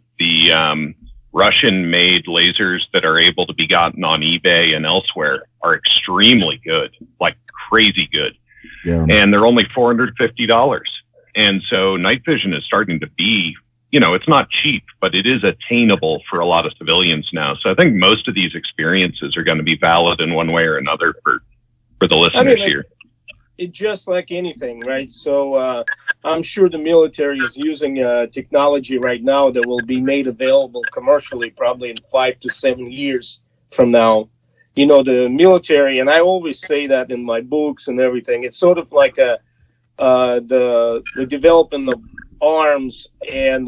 Russian-made lasers that are able to be gotten on eBay and elsewhere are extremely good, like crazy good. Yeah. And they're only $450. And so night vision is starting to be it's not cheap, but it is attainable for a lot of civilians now. So I think most of these experiences are going to be valid in one way or another for the listeners here. It's just like anything, right? So I'm sure the military is using technology right now that will be made available commercially probably in 5 to 7 years from now. The military, and I always say that in my books and everything, it's sort of like the development of arms and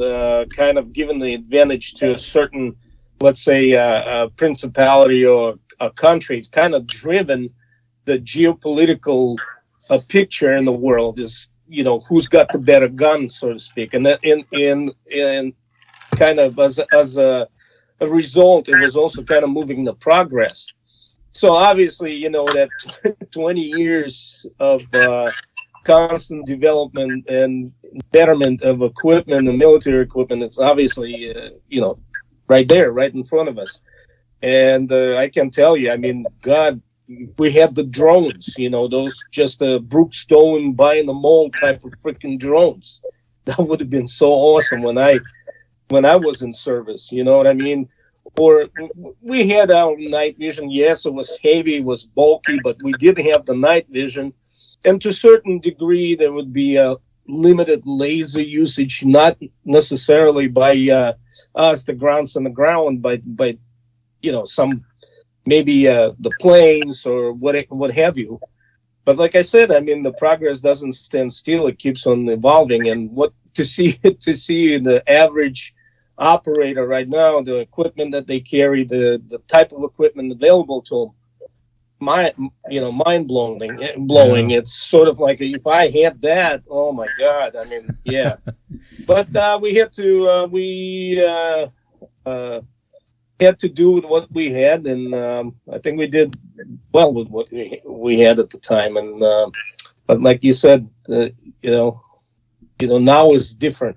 kind of given the advantage to a certain, let's say, principality or a country. It's kind of driven the geopolitical picture in the world is, who's got the better gun, so to speak. And that in kind of as a result, it was also kind of moving the progress. So obviously, that 20 years of constant development and betterment of equipment and military equipment, it's obviously, right there, right in front of us. And I can tell you, I mean, God, we had the drones, those just Brooke Stone buying the mold type of freaking drones. That would have been so awesome when I was in service, you know what I mean? Or we had our night vision. Yes, it was heavy, it was bulky, but we did have the night vision. And to a certain degree, there would be a limited laser usage, not necessarily by us, the grounds on the ground, but some maybe the planes or what have you. But like I said, I mean, the progress doesn't stand still; it keeps on evolving. And what to see the average operator right now, the equipment that they carry, the type of equipment available to them, mind blowing. Yeah. It's sort of like if I had that, oh my God! I mean, yeah. But we had to do with what we had, and I think we did well with what we had at the time. And but like you said, now is different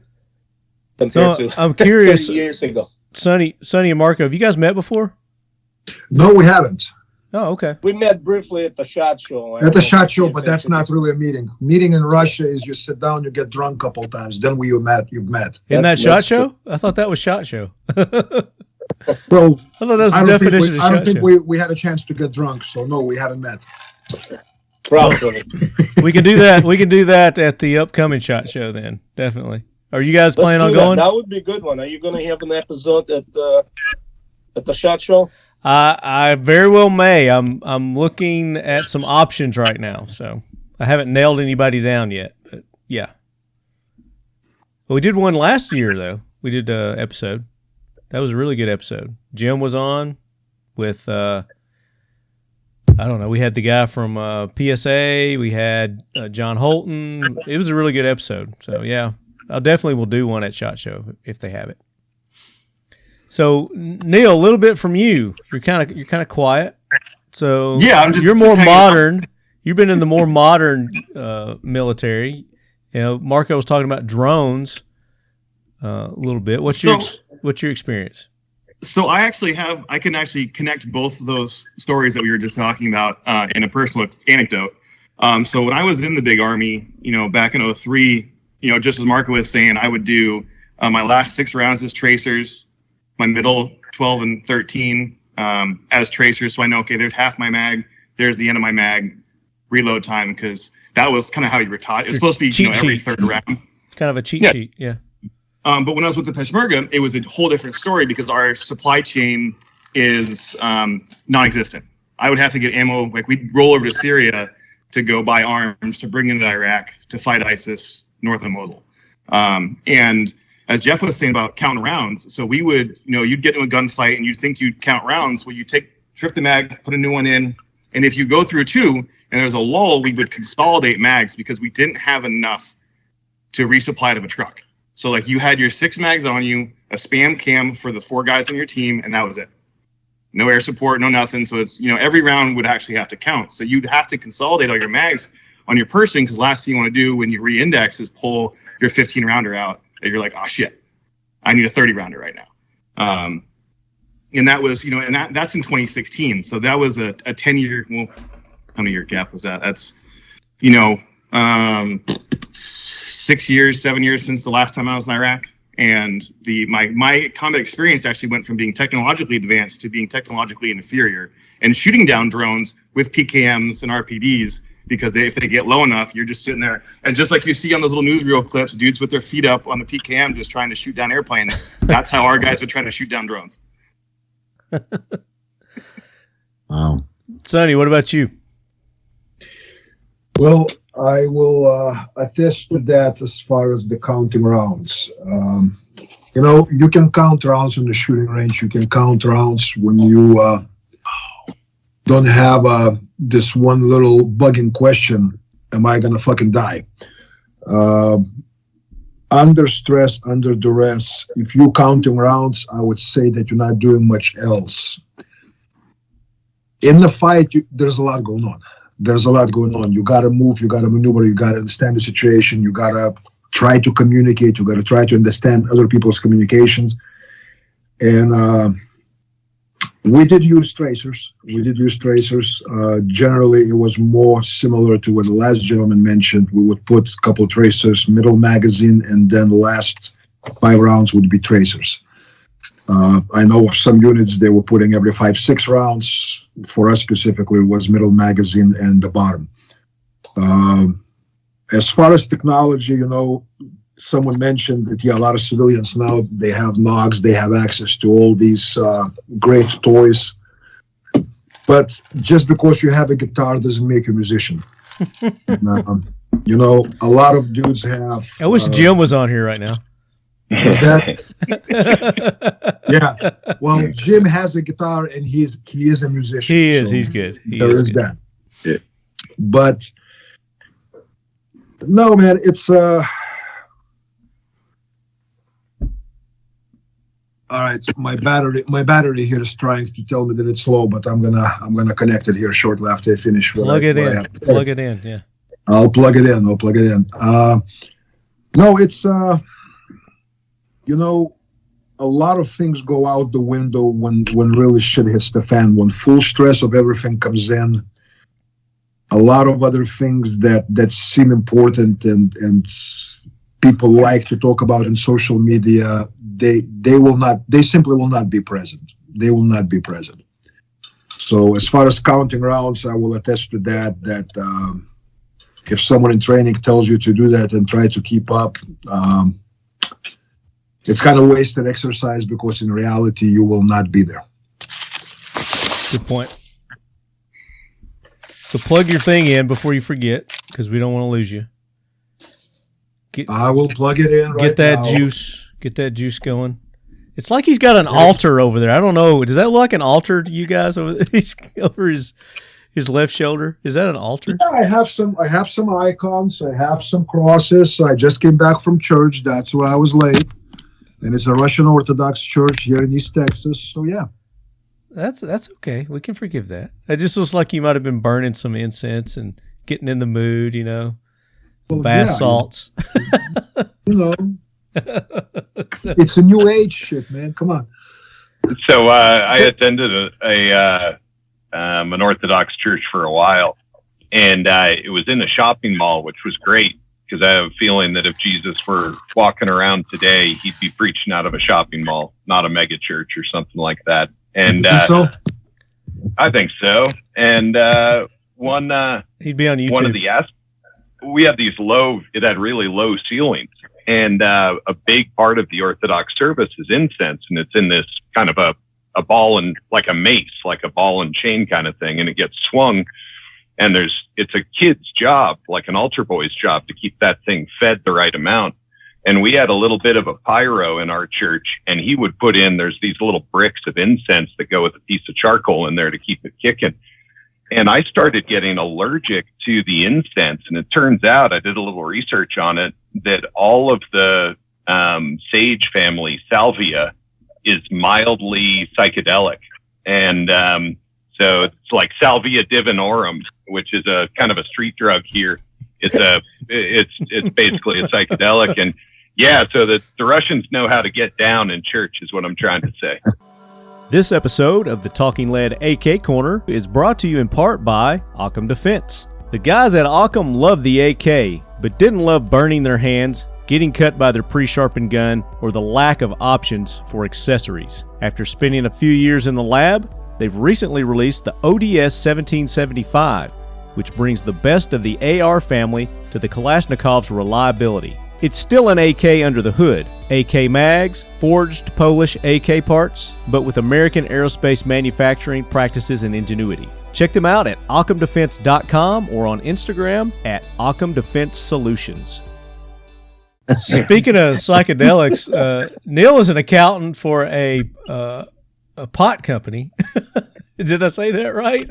compared to I'm curious, 30 years ago. Sonny and Marco, have you guys met before? No, we haven't. Oh, okay. We met briefly at the SHOT Show. At the SHOT Show, but that's not really a meeting. Meeting in Russia is you sit down, you get drunk a couple times, then you've met. Isn't that SHOT Show? I thought that was SHOT Show. Well, I thought that was the definition of I don't SHOT think Show. we had a chance to get drunk, so no, we haven't met. Probably. We can do that. We can do that at the upcoming SHOT Show then. Definitely. Are you guys planning on going? That would be a good one. Are you going to have an episode at the SHOT Show? I very well may. I'm looking at some options right now, so I haven't nailed anybody down yet. But yeah, we did one last year though. We did an episode. That was a really good episode. Jim was on with I don't know. We had the guy from PSA. We had John Holton. It was a really good episode. So yeah, I definitely will do one at SHOT Show if they have it. So Neil, a little bit from you. You're kind of quiet. So yeah, you're more modern. You've been in the more modern military. Marco was talking about drones a little bit. What's your experience? So I can actually connect both of those stories that we were just talking about in a personal anecdote. So when I was in the big army, back in 2003, just as Marco was saying, I would do my last 6 rounds as tracers, my middle 12 and 13 as tracers. So I know, okay, there's half my mag, there's the end of my mag, reload time, because that was kind of how you were taught. It was supposed to be every third round. Kind of a cheat sheet, yeah. But when I was with the Peshmerga, it was a whole different story because our supply chain is non-existent. I would have to get ammo. Like we'd roll over to Syria to go buy arms to bring into Iraq to fight ISIS north of Mosul. And as Jeff was saying about counting rounds, so we would, you'd get into a gunfight and you'd think you'd count rounds. Well, you strip the mag, put a new one in, and if you go through 2 and there's a lull, we would consolidate mags because we didn't have enough to resupply to a truck. So like you had your 6 mags on you, a spam cam for the 4 guys on your team, and that was it. No air support, no nothing. So it's, every round would actually have to count. So you'd have to consolidate all your mags on your person because last thing you want to do when you re-index is pull your 15 rounder out. And you're like, oh shit, I need a 30 rounder right now. And that was, that's in 2016. So that was a 10-year, well, how many year gap was that? That's, 6 years, 7 years since the last time I was in Iraq. And my combat experience actually went from being technologically advanced to being technologically inferior, and shooting down drones with PKMs and RPDs, because if they get low enough, you're just sitting there. And just like you see on those little newsreel clips, dudes with their feet up on the PKM just trying to shoot down airplanes. That's how our guys would try to shoot down drones. Wow. Sonny, what about you? Well, I will attest to that as far as the counting rounds. You can count rounds on the shooting range. You can count rounds when you don't have this one little bugging question, am I going to fucking die? Under stress, under duress, if you're counting rounds, I would say that you're not doing much else. In the fight, there's a lot going on. You got to move, you got to maneuver, you got to understand the situation, you got to try to communicate, you got to try to understand other people's communications. And we did use tracers. Generally, it was more similar to what the last gentleman mentioned. We would put a couple tracers, middle magazine, and then the last 5 rounds would be tracers. I know some units, they were putting every 5-6 rounds. For us specifically, it was middle magazine and the bottom. As far as technology, someone mentioned that, a lot of civilians now, they have NOGs, they have access to all these great toys. But just because you have a guitar doesn't make you a musician. A lot of dudes have... I wish Jim was on here right now. Yeah. Well, Jim has a guitar and he is a musician. He is. So he's good. There is that. Yeah. But no, man, it's all right. My battery here is trying to tell me that it's slow, but I'm gonna connect it here shortly after I finish. Plug it in. Yeah. I'll plug it in. No, it's a lot of things go out the window when really shit hits the fan, when full stress of everything comes in. A lot of other things that seem important and people like to talk about in social media, they simply will not be present. They will not be present. So as far as counting rounds, I will attest to that if someone in training tells you to do that and try to keep up, it's kind of wasted exercise, because in reality, you will not be there. Good point. So plug your thing in before you forget, because we don't want to lose you. I will plug it in right now. Get that juice going. It's like he's got an altar over there. I don't know. Does that look like an altar to you guys over there? He's over his left shoulder. Is that an altar? Yeah, I have some icons. I have some crosses. I just came back from church. That's why I was late. And it's a Russian Orthodox church here in East Texas. So, yeah. That's okay. We can forgive that. It just looks like you might have been burning some incense and getting in the mood, bath salts. It's a new age shit, man. Come on. So I attended an Orthodox church for a while, and it was in a shopping mall, which was great. Because I have a feeling that if Jesus were walking around today, he'd be preaching out of a shopping mall, not a mega church or something like that. And I think so. And he'd be on YouTube. One of we had it had really low ceilings, and a big part of the Orthodox service is incense, and it's in this kind of a ball and like a mace, like a ball and chain kind of thing, and it gets swung. And it's a kid's job, like an altar boy's job, to keep that thing fed the right amount. And we had a little bit of a pyro in our church, and he would put in, there's these little bricks of incense that go with a piece of charcoal in there to keep it kicking. And I started getting allergic to the incense. And it turns out, I did a little research on it, that all of the sage family, salvia, is mildly psychedelic. And so it's like Salvia divinorum, which is a kind of a street drug here. It's basically a psychedelic. And yeah, so the Russians know how to get down in church is what I'm trying to say. This episode of the Talking Lead AK Corner is brought to you in part by Occam Defense. The guys at Occam love the AK, but didn't love burning their hands getting cut by their pre-sharpened gun, or the lack of options for accessories. After spending a few years in the lab, they've recently released the ODS 1775, which brings the best of the AR family to the Kalashnikov's reliability. It's still an AK under the hood, AK mags, forged Polish AK parts, but with American aerospace manufacturing practices and ingenuity. Check them out at occamdefense.com or on Instagram at Occam Defense Solutions. Speaking of psychedelics, Neil is an accountant for a pot company. Did I say that right?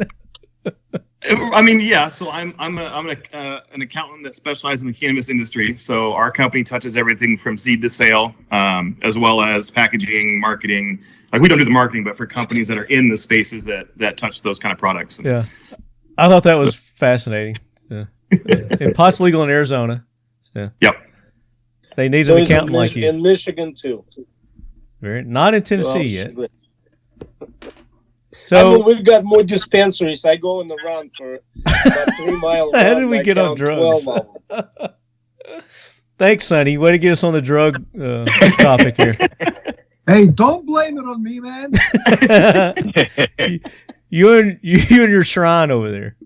I mean, yeah. So I'm an accountant that specializes in the cannabis industry. So our company touches everything from seed to sale, as well as packaging, marketing. Like, we don't do the marketing, but for companies that are in the spaces that touch those kind of products. Yeah, I thought that was fascinating. Yeah. And pot's legal in Arizona. Yeah. Yep. They need an accountant like you. In Michigan too. Not in Tennessee yet. So I mean, we've got more dispensaries. I go in the round for about 3 miles. How did we get on drugs? Thanks, Sonny. Way to get us on the drug topic here. Hey, don't blame it on me, man. you and your shrine over there.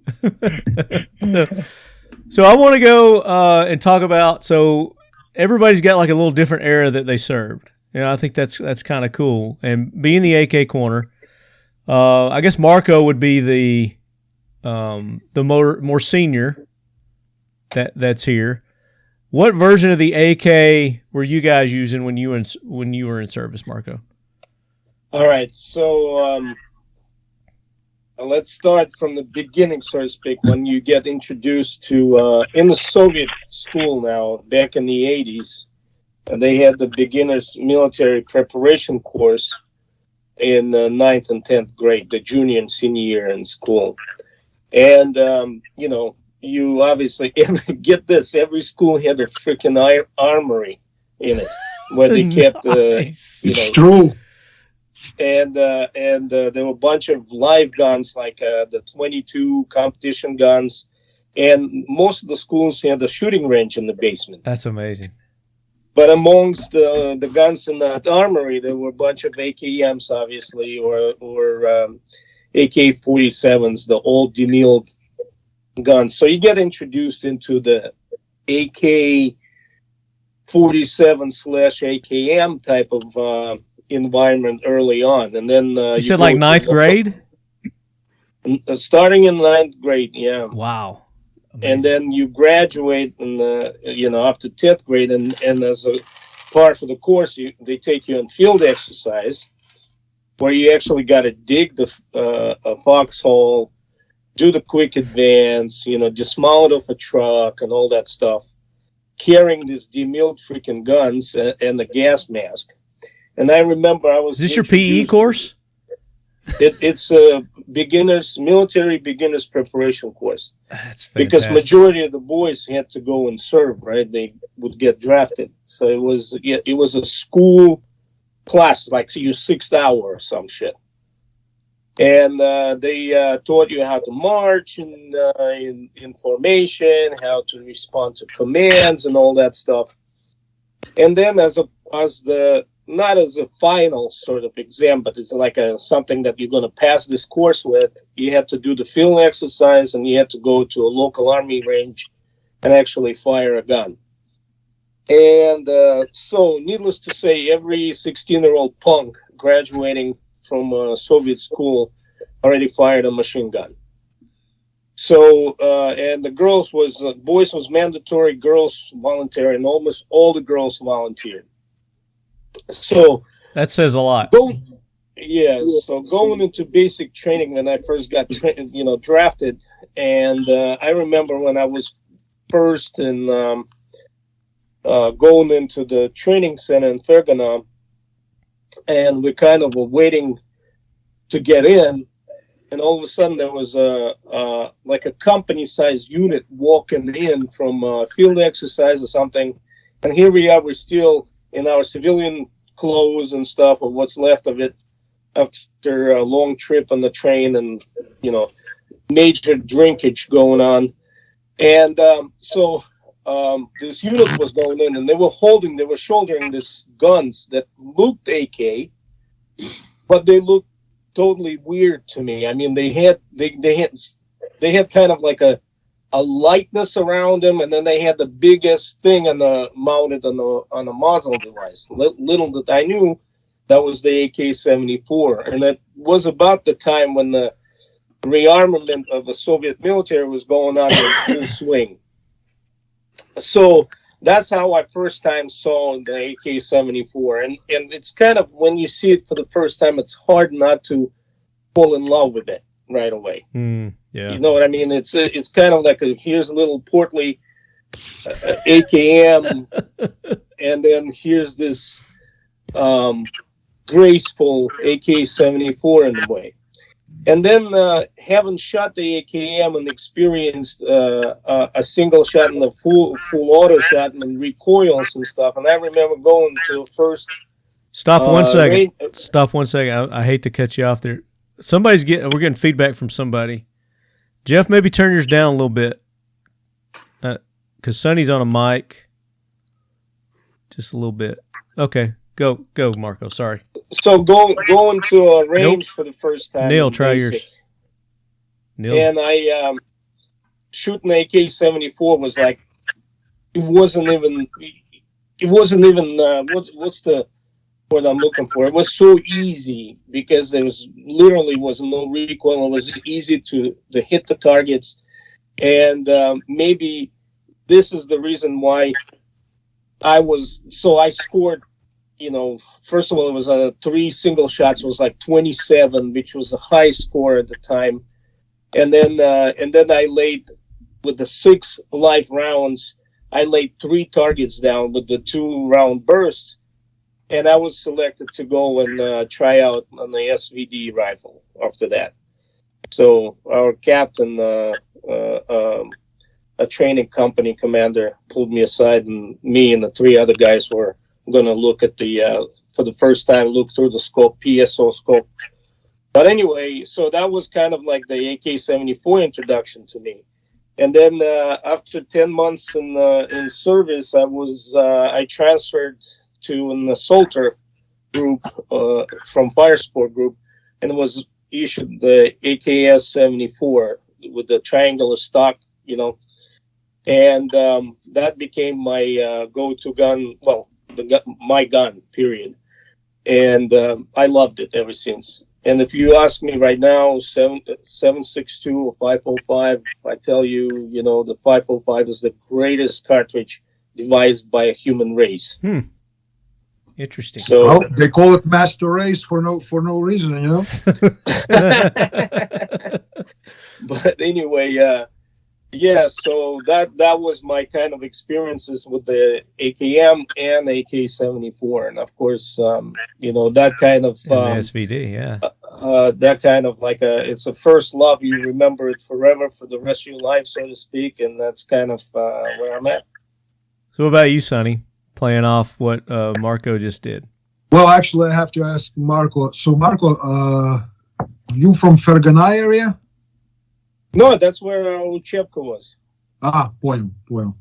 So I want to go and talk about. So everybody's got like a little different era that they served. You know, I think that's kind of cool. And being the AK Corner. I guess Marco would be the more senior that's here. What version of the AK were you guys using when you were in service, Marco? All right, so let's start from the beginning, so to speak. When you get introduced to in the Soviet school now, back in the 80s, they had the beginners military preparation course in 9th and 10th grade, the junior and senior year in school. And, you know, you obviously, get this, every school had a freaking armory in it where they kept, Nice. you know. It's true. And there were a bunch of live guns, like the 22 competition guns. And most of the schools had a shooting range in the basement. That's amazing. But amongst the guns in that armory, there were a bunch of AKMs, obviously, or AK-47s, the old demilled guns. So you get introduced into the AK-47/AKM type of environment early on. And then you said like 9th grade? Starting in 9th grade, yeah. Wow. Amazing. And then you graduate, and after 10th grade, and as a part for the course, they take you on field exercise, where you actually got to dig a foxhole, do the quick advance, dismount off a truck and all that stuff, carrying these demilled freaking guns and the gas mask. And I remember I was. Is this your PE course? It's a military beginners preparation course. That's fantastic. Because majority of the boys had to go and serve, right? They would get drafted. So it was a school class, like your 6th hour or some shit. And they taught you how to march and in formation, how to respond to commands and all that stuff. And then not as a final sort of exam, but it's like something that you're going to pass this course with. You have to do the field exercise, and you have to go to a local army range and actually fire a gun. And so, needless to say, every 16-year-old punk graduating from a Soviet school already fired a machine gun. So, and the boys was mandatory, girls voluntary, and almost all the girls volunteered. So that says a lot. So going into basic training when I first got drafted, and I remember when I was first in going into the training center in Fergana, and we kind of were waiting to get in, and all of a sudden there was a company-sized unit walking in from field exercise or something, and here we are, we're still in our civilian clothes and stuff, or what's left of it, after a long trip on the train and, major drinkage going on. And so this unit was going in, and they were shouldering these guns that looked AK, but they looked totally weird to me. I mean, they had kind of like a lightness around them, and then they had the biggest thing mounted on a muzzle device. Little that I knew, that was the AK-74, and that was about the time when the rearmament of the Soviet military was going on in full swing. So that's how I first time saw the AK-74, and it's kind of, when you see it for the first time, it's hard not to fall in love with it right away. Yeah, you know what I mean. It's kind of like here's a little portly AKM, and then here's this graceful AK-74 in the way. And then having shot the AKM and experienced a single shot and a full auto shot and recoils and stuff. And I remember going to the first. Stop 1 second. Stop 1 second. I hate to cut you off there. We're getting feedback from somebody. Jeff, maybe turn yours down a little bit, because Sonny's on a mic. Just a little bit. Okay. Go, Marco. Sorry. So going to a range for the first time. Neil, try yours. Neil. And I shooting the AK-74 was like, it wasn't even what's the word I'm looking for? It was so easy because there was no recoil. It was easy to hit the targets, and maybe this is the reason why I scored. You know, first of all, it was 3 single shots. It was like 27, which was a high score at the time. And then I laid, with the 6 live rounds, I laid 3 targets down with the 2-round bursts, and I was selected to go and try out on the SVD rifle after that. So our captain, a training company commander, pulled me aside, and me and the 3 other guys were going to look at for the first time, look through the scope, PSO scope. But anyway, so that was kind of like the AK-74 introduction to me. And then after 10 months in service, I transferred to an assaulter group from Fire Sport Group, and it was issued the AKS-74 with the triangular stock, you know. And that became my go-to gun, well, my gun, period. And I loved it ever since. And if you ask me right now, 7.62 or 505, I tell you, you know, the 505 is the greatest cartridge devised by a human race. Interesting. So they call it master race for no reason, you know. But anyway, yeah, so that was my kind of experiences with the AKM and AK-74, and of course, you know, that kind of SVD, yeah, that kind of like it's a first love. You remember it forever for the rest of your life, so to speak, and that's kind of where I'm at. So, what about you, Sonny? Playing off what Marco just did. Well, actually, I have to ask Marco. So, Marco, you from Fergana area? No, that's where Uchevka was. Poнял.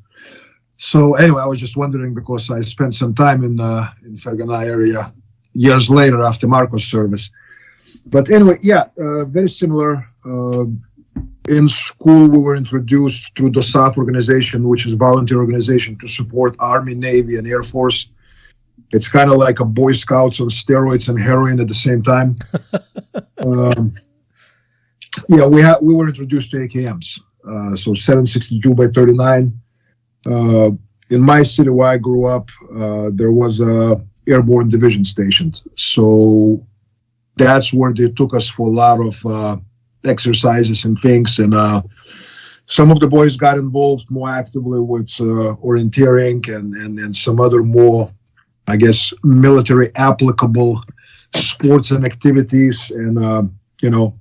So anyway, I was just wondering because I spent some time in Fergana area years later after Marco's service. But anyway, yeah, very similar. In school, we were introduced through the DOSAF organization, which is a volunteer organization to support Army, Navy, and Air Force. It's kind of like a Boy Scouts on steroids and heroin at the same time. Yeah, we were introduced to AKMs, so 7.62 by 39. In my city where I grew up, there was a airborne division stationed, so that's where they took us for a lot of exercises and things. And some of the boys got involved more actively with orienteering and some other more, I guess, military applicable sports and activities. And you know,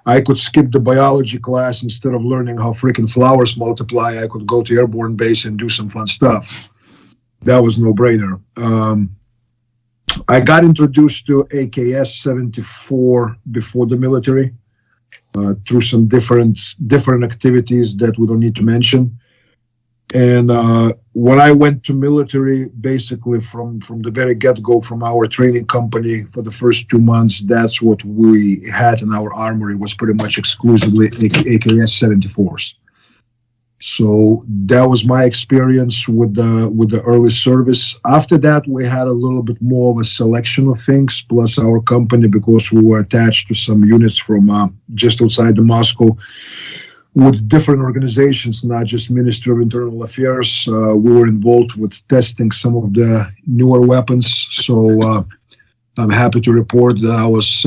I could skip the biology class. Instead of learning how freaking flowers multiply, I could go to airborne base and do some fun stuff. That was no brainer. I got introduced to AKS 74 before the military through some different activities that we don't need to mention. And when I went to military, basically from the very get-go, from our training company for the first 2 months, that's what we had in our armory, was pretty much exclusively AKS 74s. So that was my experience with the early service. After that, we had a little bit more of a selection of things, plus our company, because we were attached to some units from just outside the Moscow with different organizations, not just Ministry of Internal Affairs. We were involved with testing some of the newer weapons. So I'm happy to report that I was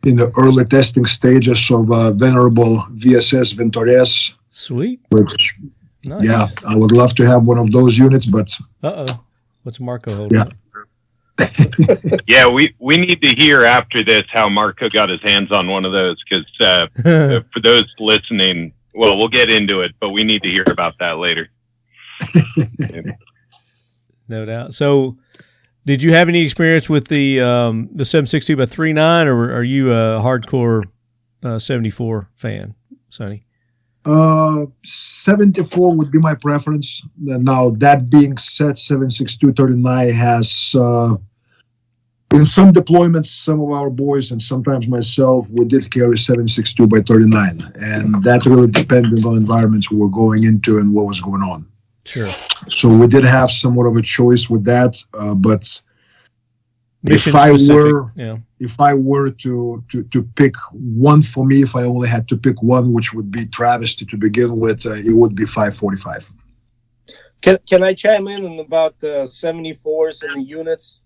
in the early testing stages of venerable VSS Inventors. Sweet. Which, nice. yeah, I would love to have one of those units, but what's Marco holding? Yeah. Yeah, we need to hear after this how Marco got his hands on one of those, because for those listening, well, we'll get into it, but we need to hear about that later. No doubt. So, did you have any experience with the 7.62 by 3.9, or are you a hardcore 74 fan, Sonny? 74 would be my preference. Now, that being said, 7.62-39 has, in some deployments, some of our boys and sometimes myself, we did carry 7.62 by 39, and that really depended on environments we were going into and what was going on. Sure. So we did have somewhat of a choice with that, but Mission if I specific, were, yeah. if I were to pick one for me, if I only had to pick one, which would be travesty to begin with, it would be 5.45. Can I chime in on about the 74s and the units?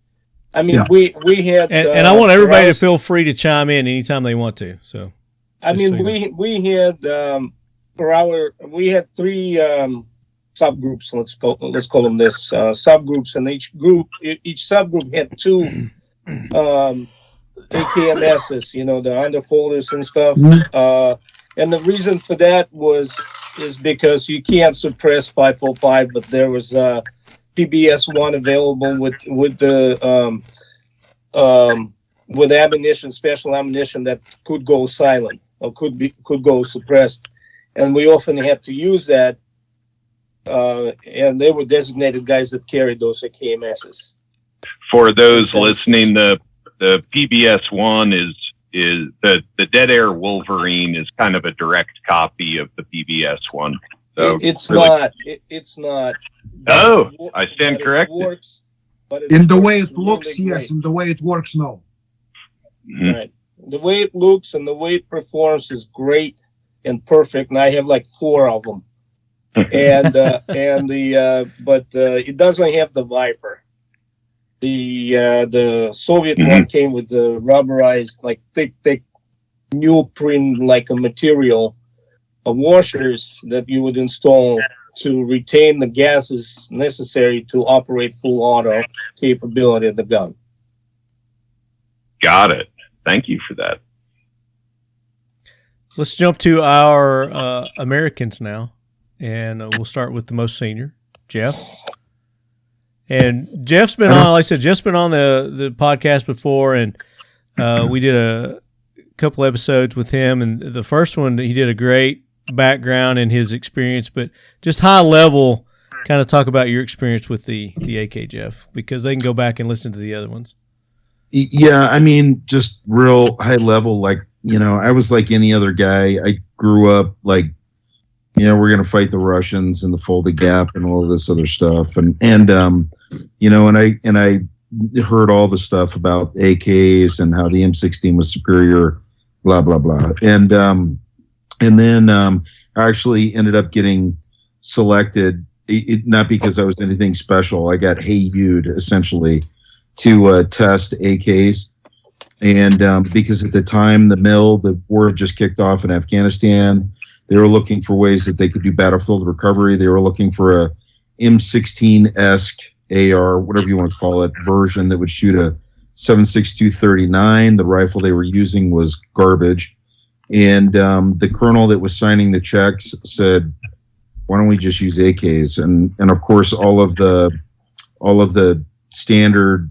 I mean, Yeah. we had, And I want everybody to feel free to chime in anytime they want to. So, I just mean, so you know. we had we had three subgroups. Let's call them this subgroups, and each subgroup had two AKMSs, you know, the underfolders and stuff. And the reason for that is because you can't suppress 5.45, but there was PBS1 available with ammunition, special ammunition that could go silent or could go suppressed, and we often had to use that. And they were designated guys that carried those AKMSs. For those listening, the PBS1 is the Dead Air Wolverine is kind of a direct copy of the PBS1. So It's really- not. It's not. Oh, But I stand but corrected. It works, but In the works way it really looks, yes. great. In the way it works, no. Mhm. Right. The way it looks and the way it performs is great and perfect. And I have like 4 of them. But it doesn't have the Viper. The Soviet one came with the rubberized, like thick neoprene, like a material, washers that you would install to retain the gases necessary to operate full auto capability of the gun. Got it. Thank you for that. Let's jump to our Americans now, and we'll start with the most senior, Jeff. And Jeff's been on, like I said, Jeff's been on the podcast before, and we did a couple episodes with him. And the first one, he did a great background and his experience, but just high level, kind of talk about your experience with the AK, Jeff, because they can go back and listen to the other ones. Yeah, I mean, just real high level. Like, you know, I was like any other guy. I grew up like, you know, we're going to fight the Russians and the Fulda Gap and all of this other stuff. And you know, and I heard all the stuff about AKs and how the M16 was superior, blah, blah, blah. And then I actually ended up getting selected, not because I was anything special. I got hayed essentially to test AKs. And because at the time, the war had just kicked off in Afghanistan. They were looking for ways that they could do battlefield recovery. They were looking for a M16-esque AR, whatever you want to call it, version that would shoot a 7.62-39. The rifle they were using was garbage. And the colonel that was signing the checks said, why don't we just use AKs? And of course, all of the standard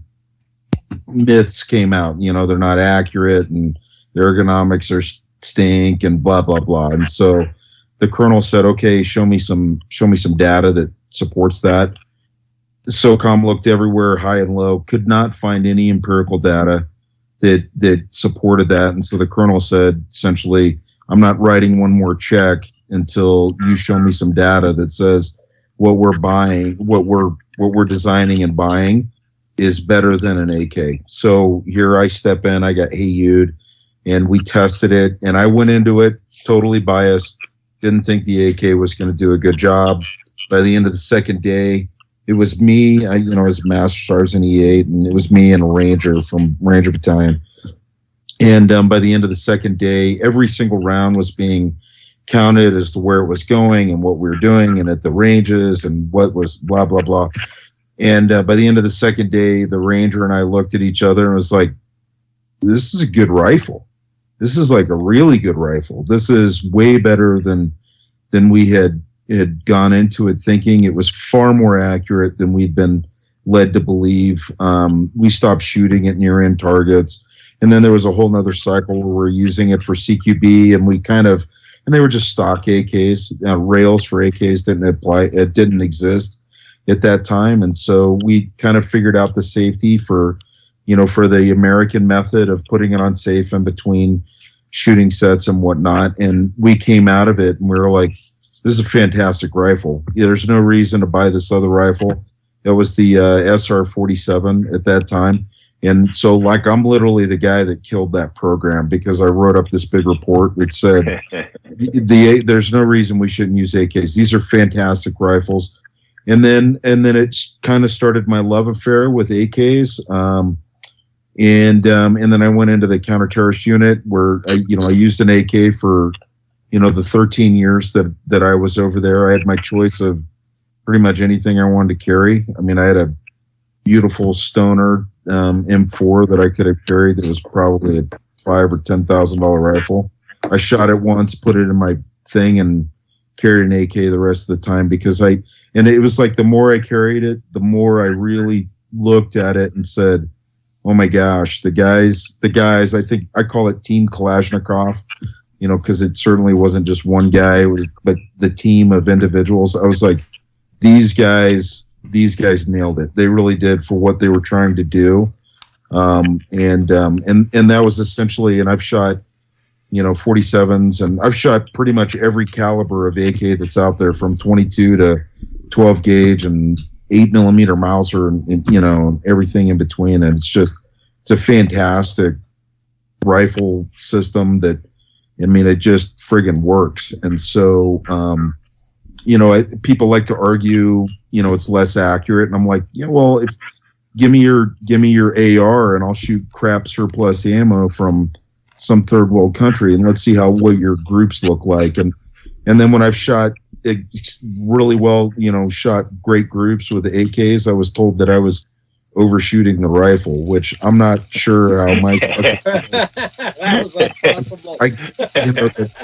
myths came out. You know, they're not accurate and the ergonomics are stink and blah, blah, blah. And so the colonel said, okay, show me some data that supports that. SOCOM looked everywhere, high and low, could not find any empirical data that supported that. And so the colonel said, essentially, I'm not writing one more check until you show me some data that says what we're buying, what we're designing and buying is better than an AK. So here I step in, I got HeyU'd, and we tested it, and I went into it totally biased, didn't think the AK was going to do a good job. By the end of the second day, it was me, I was Master Sergeant E8, and it was me and a Ranger from Ranger Battalion. And by the end of the second day, every single round was being counted as to where it was going and what we were doing and at the ranges and what was blah, blah, blah. And by the end of the second day, the Ranger and I looked at each other and was like, this is a good rifle. This is like a really good rifle. This is way better than we had gone into it thinking. It was far more accurate than we'd been led to believe. We stopped shooting at near-end targets. And then there was a whole nother cycle where we're using it for CQB, and and they were just stock AKs. Rails for AKs didn't apply. It didn't exist at that time. And so we kind of figured out the safety for the American method of putting it on safe in between shooting sets and whatnot. And we came out of it and we were like, this is a fantastic rifle. There's no reason to buy this other rifle. It was the SR-47 at that time. And so, I'm literally the guy that killed that program because I wrote up this big report that said there's no reason we shouldn't use AKs. These are fantastic rifles. And then it kind of started my love affair with AKs. And then I went into the counter-terrorist unit where I used an AK for the 13 years that I was over there. I had my choice of pretty much anything I wanted to carry. I mean, I had a beautiful Stoner M4 that I could have carried that was probably a $5,000 or $10,000 rifle. I shot it once, put it in my thing, and carried an AK the rest of the time and it was like the more I carried it, the more I really looked at it and said, oh my gosh, the guys, I think I call it Team Kalashnikov, because it certainly wasn't just one guy, but the team of individuals. I was like, these guys nailed it. They really did for what they were trying to do. And that was essentially, and I've shot, 47s, and I've shot pretty much every caliber of AK that's out there, from 22 to 12 gauge and 8mm Mauser and everything in between. And it's a fantastic rifle system that, it just friggin' works. And so, people like to argue, it's less accurate. And I'm like, well, give me your AR and I'll shoot crap surplus ammo from some third world country, and let's see what your groups look like. And then when I've shot really well, shot great groups with the AKs, I was told that I was overshooting the rifle, which I'm not sure how my that was impossible.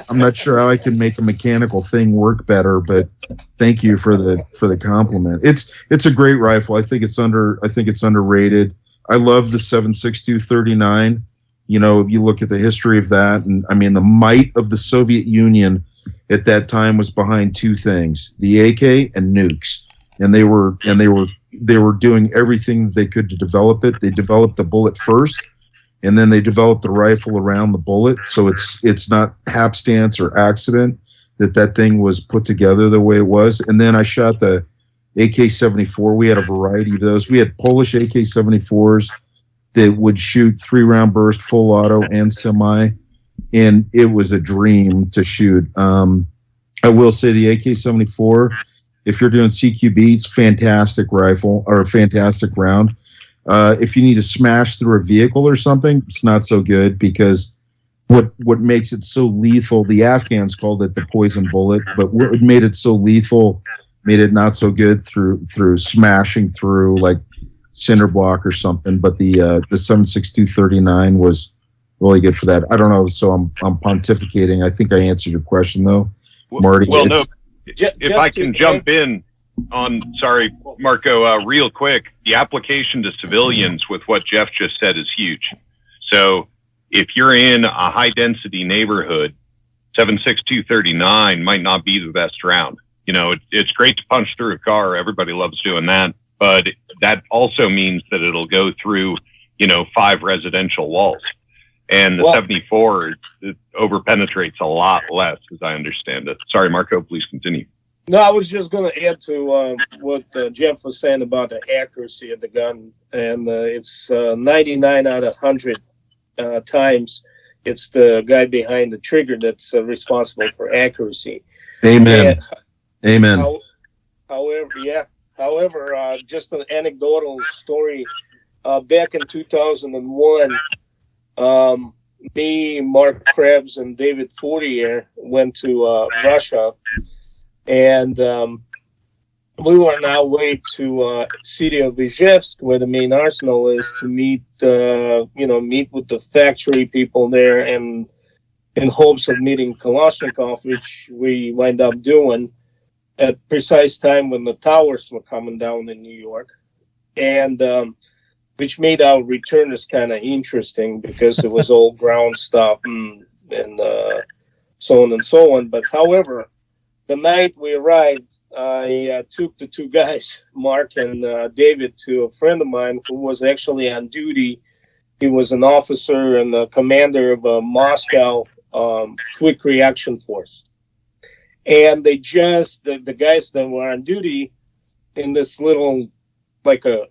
I'm not sure how I can make a mechanical thing work better, but thank you for the compliment. It's a great rifle. I think it's underrated. I love the 7.62 39. You look at the history of that, and the might of the Soviet Union at that time was behind two things: the AK and nukes. And they were doing everything they could to develop it. They developed the bullet first, and then they developed the rifle around the bullet. So it's not hapstance or accident that thing was put together the way it was. And then I shot the AK-74. We had a variety of those. We had Polish AK-74s that would shoot 3-round burst, full auto and semi, and it was a dream to shoot. I will say the AK-74, if you're doing CQB, it's fantastic rifle or a fantastic round. If you need to smash through a vehicle or something, it's not so good, because what makes it so lethal, the Afghans called it the poison bullet, but what made it so lethal made it not so good through smashing through like cinder block or something. But the 7.62 39 was really good for that. I don't know, so I'm pontificating. I think I answered your question though, Marty. Well, no. If I can jump in on, sorry, Marco, real quick, the application to civilians with what Jeff just said is huge. So if you're in a high density neighborhood 7.6239 might not be the best round. You know, it's great to punch through a car. Everybody loves doing that. But that also means that it'll go through, 5 residential walls. And the 74 it over-penetrates a lot less, as I understand it. Sorry, Marco, please continue. No, I was just going to add to what Jeff was saying about the accuracy of the gun. And it's 99 out of 100 times it's the guy behind the trigger that's responsible for accuracy. Amen. Amen. However, just an anecdotal story. Back in 2001, me, Mark Krebs, and David Fortier went to Russia, and we were on our way to city of Izhevsk, where the main arsenal is, to meet with the factory people there, and in hopes of meeting Kalashnikov, which we wind up doing at precise time when the towers were coming down in New York, and which made our return is kind of interesting because it was all ground stuff and so on and so on. But however, the night we arrived, I took the two guys, Mark and David, to a friend of mine who was actually on duty. He was an officer and a commander of a Moscow quick reaction force. And they just, the guys that were on duty in this little, like a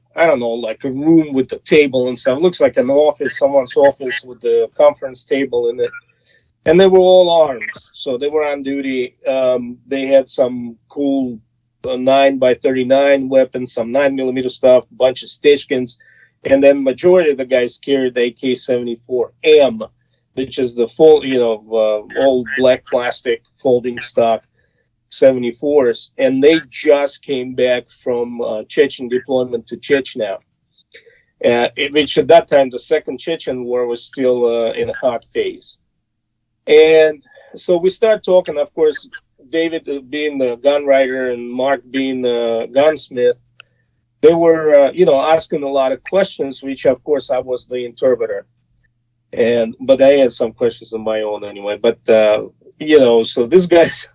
room with the table and stuff. It looks like an office, someone's office with the conference table in it. And they were all armed. So they were on duty. They had some cool 9x39 weapons, some 9mm stuff, a bunch of Stechkins. And then majority of the guys carried the AK-74M, which is the full, old black plastic folding stock 74s. And they just came back from Chechen deployment to Chechnya, which at that time, the second Chechen war was still in a hot phase. And so we start talking, of course, David being the gun writer and Mark being the gunsmith. They were, asking a lot of questions, which, of course, I was the interpreter. But I had some questions of my own anyway. But, so these guys,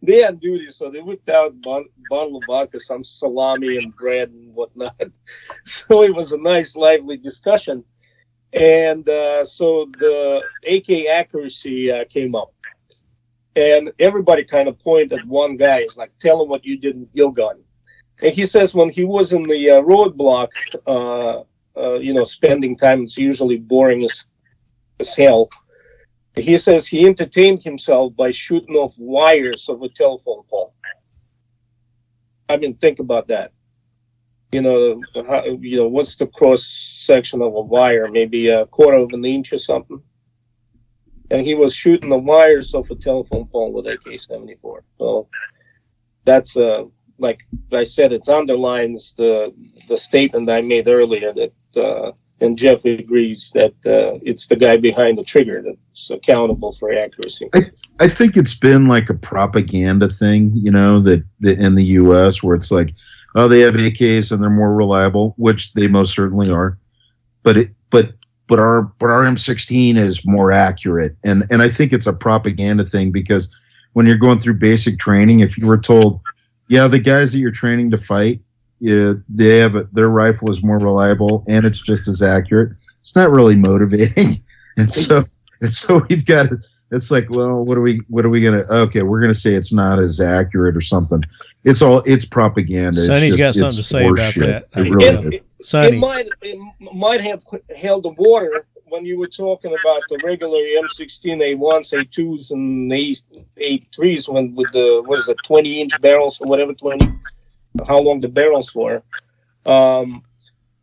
they had duty, so they whipped out a bottle of vodka, some salami and bread and whatnot. So it was a nice, lively discussion. And so the AK accuracy came up. And everybody kind of pointed at one guy. It's like, tell him what you did with your gun. And he says when he was in the roadblock, spending time, it's usually boring as hell. He says he entertained himself by shooting off wires of a telephone pole. I mean, think about that. What's the cross section of a wire? Maybe a quarter of an inch or something. And he was shooting the wires off a telephone pole with AK-74. So that's like I said, it underlines the statement I made earlier that, and Jeff agrees that it's the guy behind the trigger that's accountable for accuracy. I think it's been like a propaganda thing, that in the U.S. where it's like, oh, they have AKs and they're more reliable, which they most certainly are. But our M16 is more accurate, and I think it's a propaganda thing because when you're going through basic training, if you were told, yeah, the guys that you're training to fight, their rifle is more reliable and it's just as accurate, it's not really motivating. and so we've got to. It's like, well, what are we gonna? Okay, we're gonna say it's not as accurate or something. It's propaganda. Sonny's got something to say about that. It really is. Sonny, it might have held the water when you were talking about the regular M16 A1s, A2s, and A3s with the 20-inch barrels or whatever, how long the barrels were.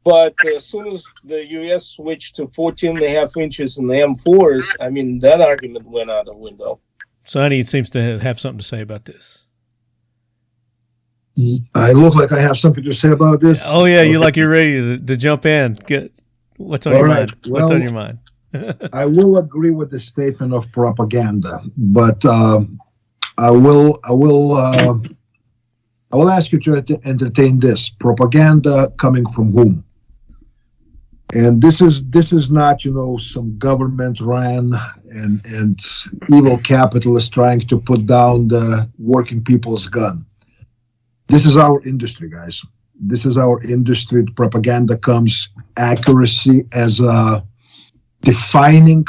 But as soon as the U.S. switched to 14.5 inches in the M4s, I mean, that argument went out the window. Sonny seems to have something to say about this. I look like I have something to say about this. Oh, yeah, you're ready to jump in. What's on your mind? What's on your mind? I will agree with the statement of propaganda, but I will ask you to entertain this propaganda coming from whom? And this is not, some government ran and evil capitalists trying to put down the working people's gun. This is our industry, guys. This is our industry. Propaganda comes accuracy as a defining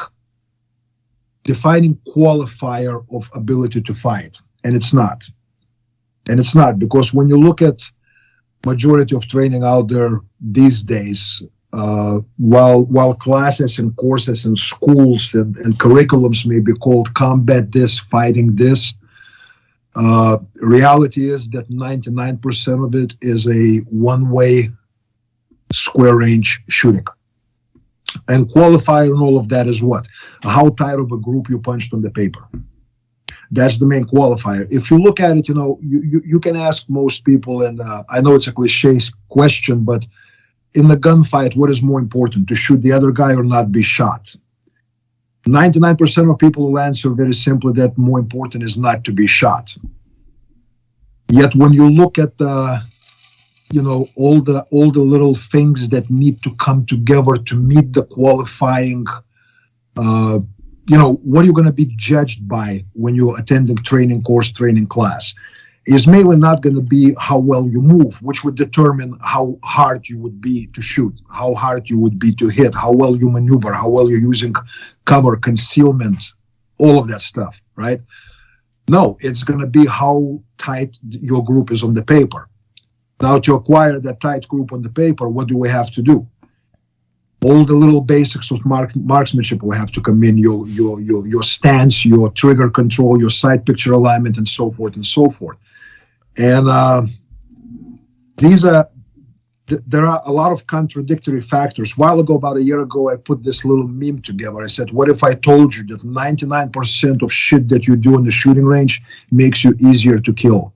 qualifier of ability to fight, and it's not. And it's not, because when you look at majority of training out there these days, while classes and courses and schools and curriculums may be called combat this, fighting this, reality is that 99% of it is a one-way square range shooting. And qualifier in all of that is what? How tight of a group you punched on the paper. That's the main qualifier. If you look at it, you can ask most people, and I know it's a cliche question, but in the gunfight, what is more important, to shoot the other guy or not be shot? 99% of people will answer very simply that more important is not to be shot. Yet when you look at all the little things that need to come together to meet the qualifying, what are you going to be judged by when you're attending training course, training class? Is mainly not going to be how well you move, which would determine how hard you would be to shoot, how hard you would be to hit, how well you maneuver, how well you're using cover, concealment, all of that stuff, right? No, it's going to be how tight your group is on the paper. Now, to acquire that tight group on the paper, what do we have to do? All the little basics of marksmanship will have to come in, your stance, your trigger control, your sight picture alignment, and so forth and so forth. And there are a lot of contradictory factors. A while ago, about a year ago, I put this little meme together. I said, what if I told you that 99% of shit that you do in the shooting range makes you easier to kill?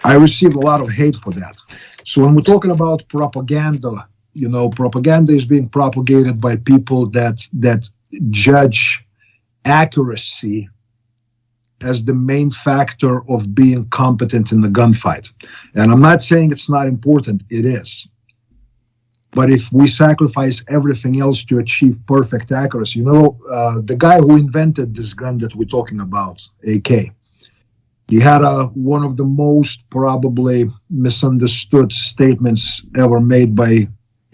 I received a lot of hate for that. So when we're talking about propaganda, propaganda is being propagated by people that judge accuracy as the main factor of being competent in the gunfight. And I'm not saying it's not important, it is. But if we sacrifice everything else to achieve perfect accuracy, the guy who invented this gun that we're talking about, AK, he had one of the most probably misunderstood statements ever made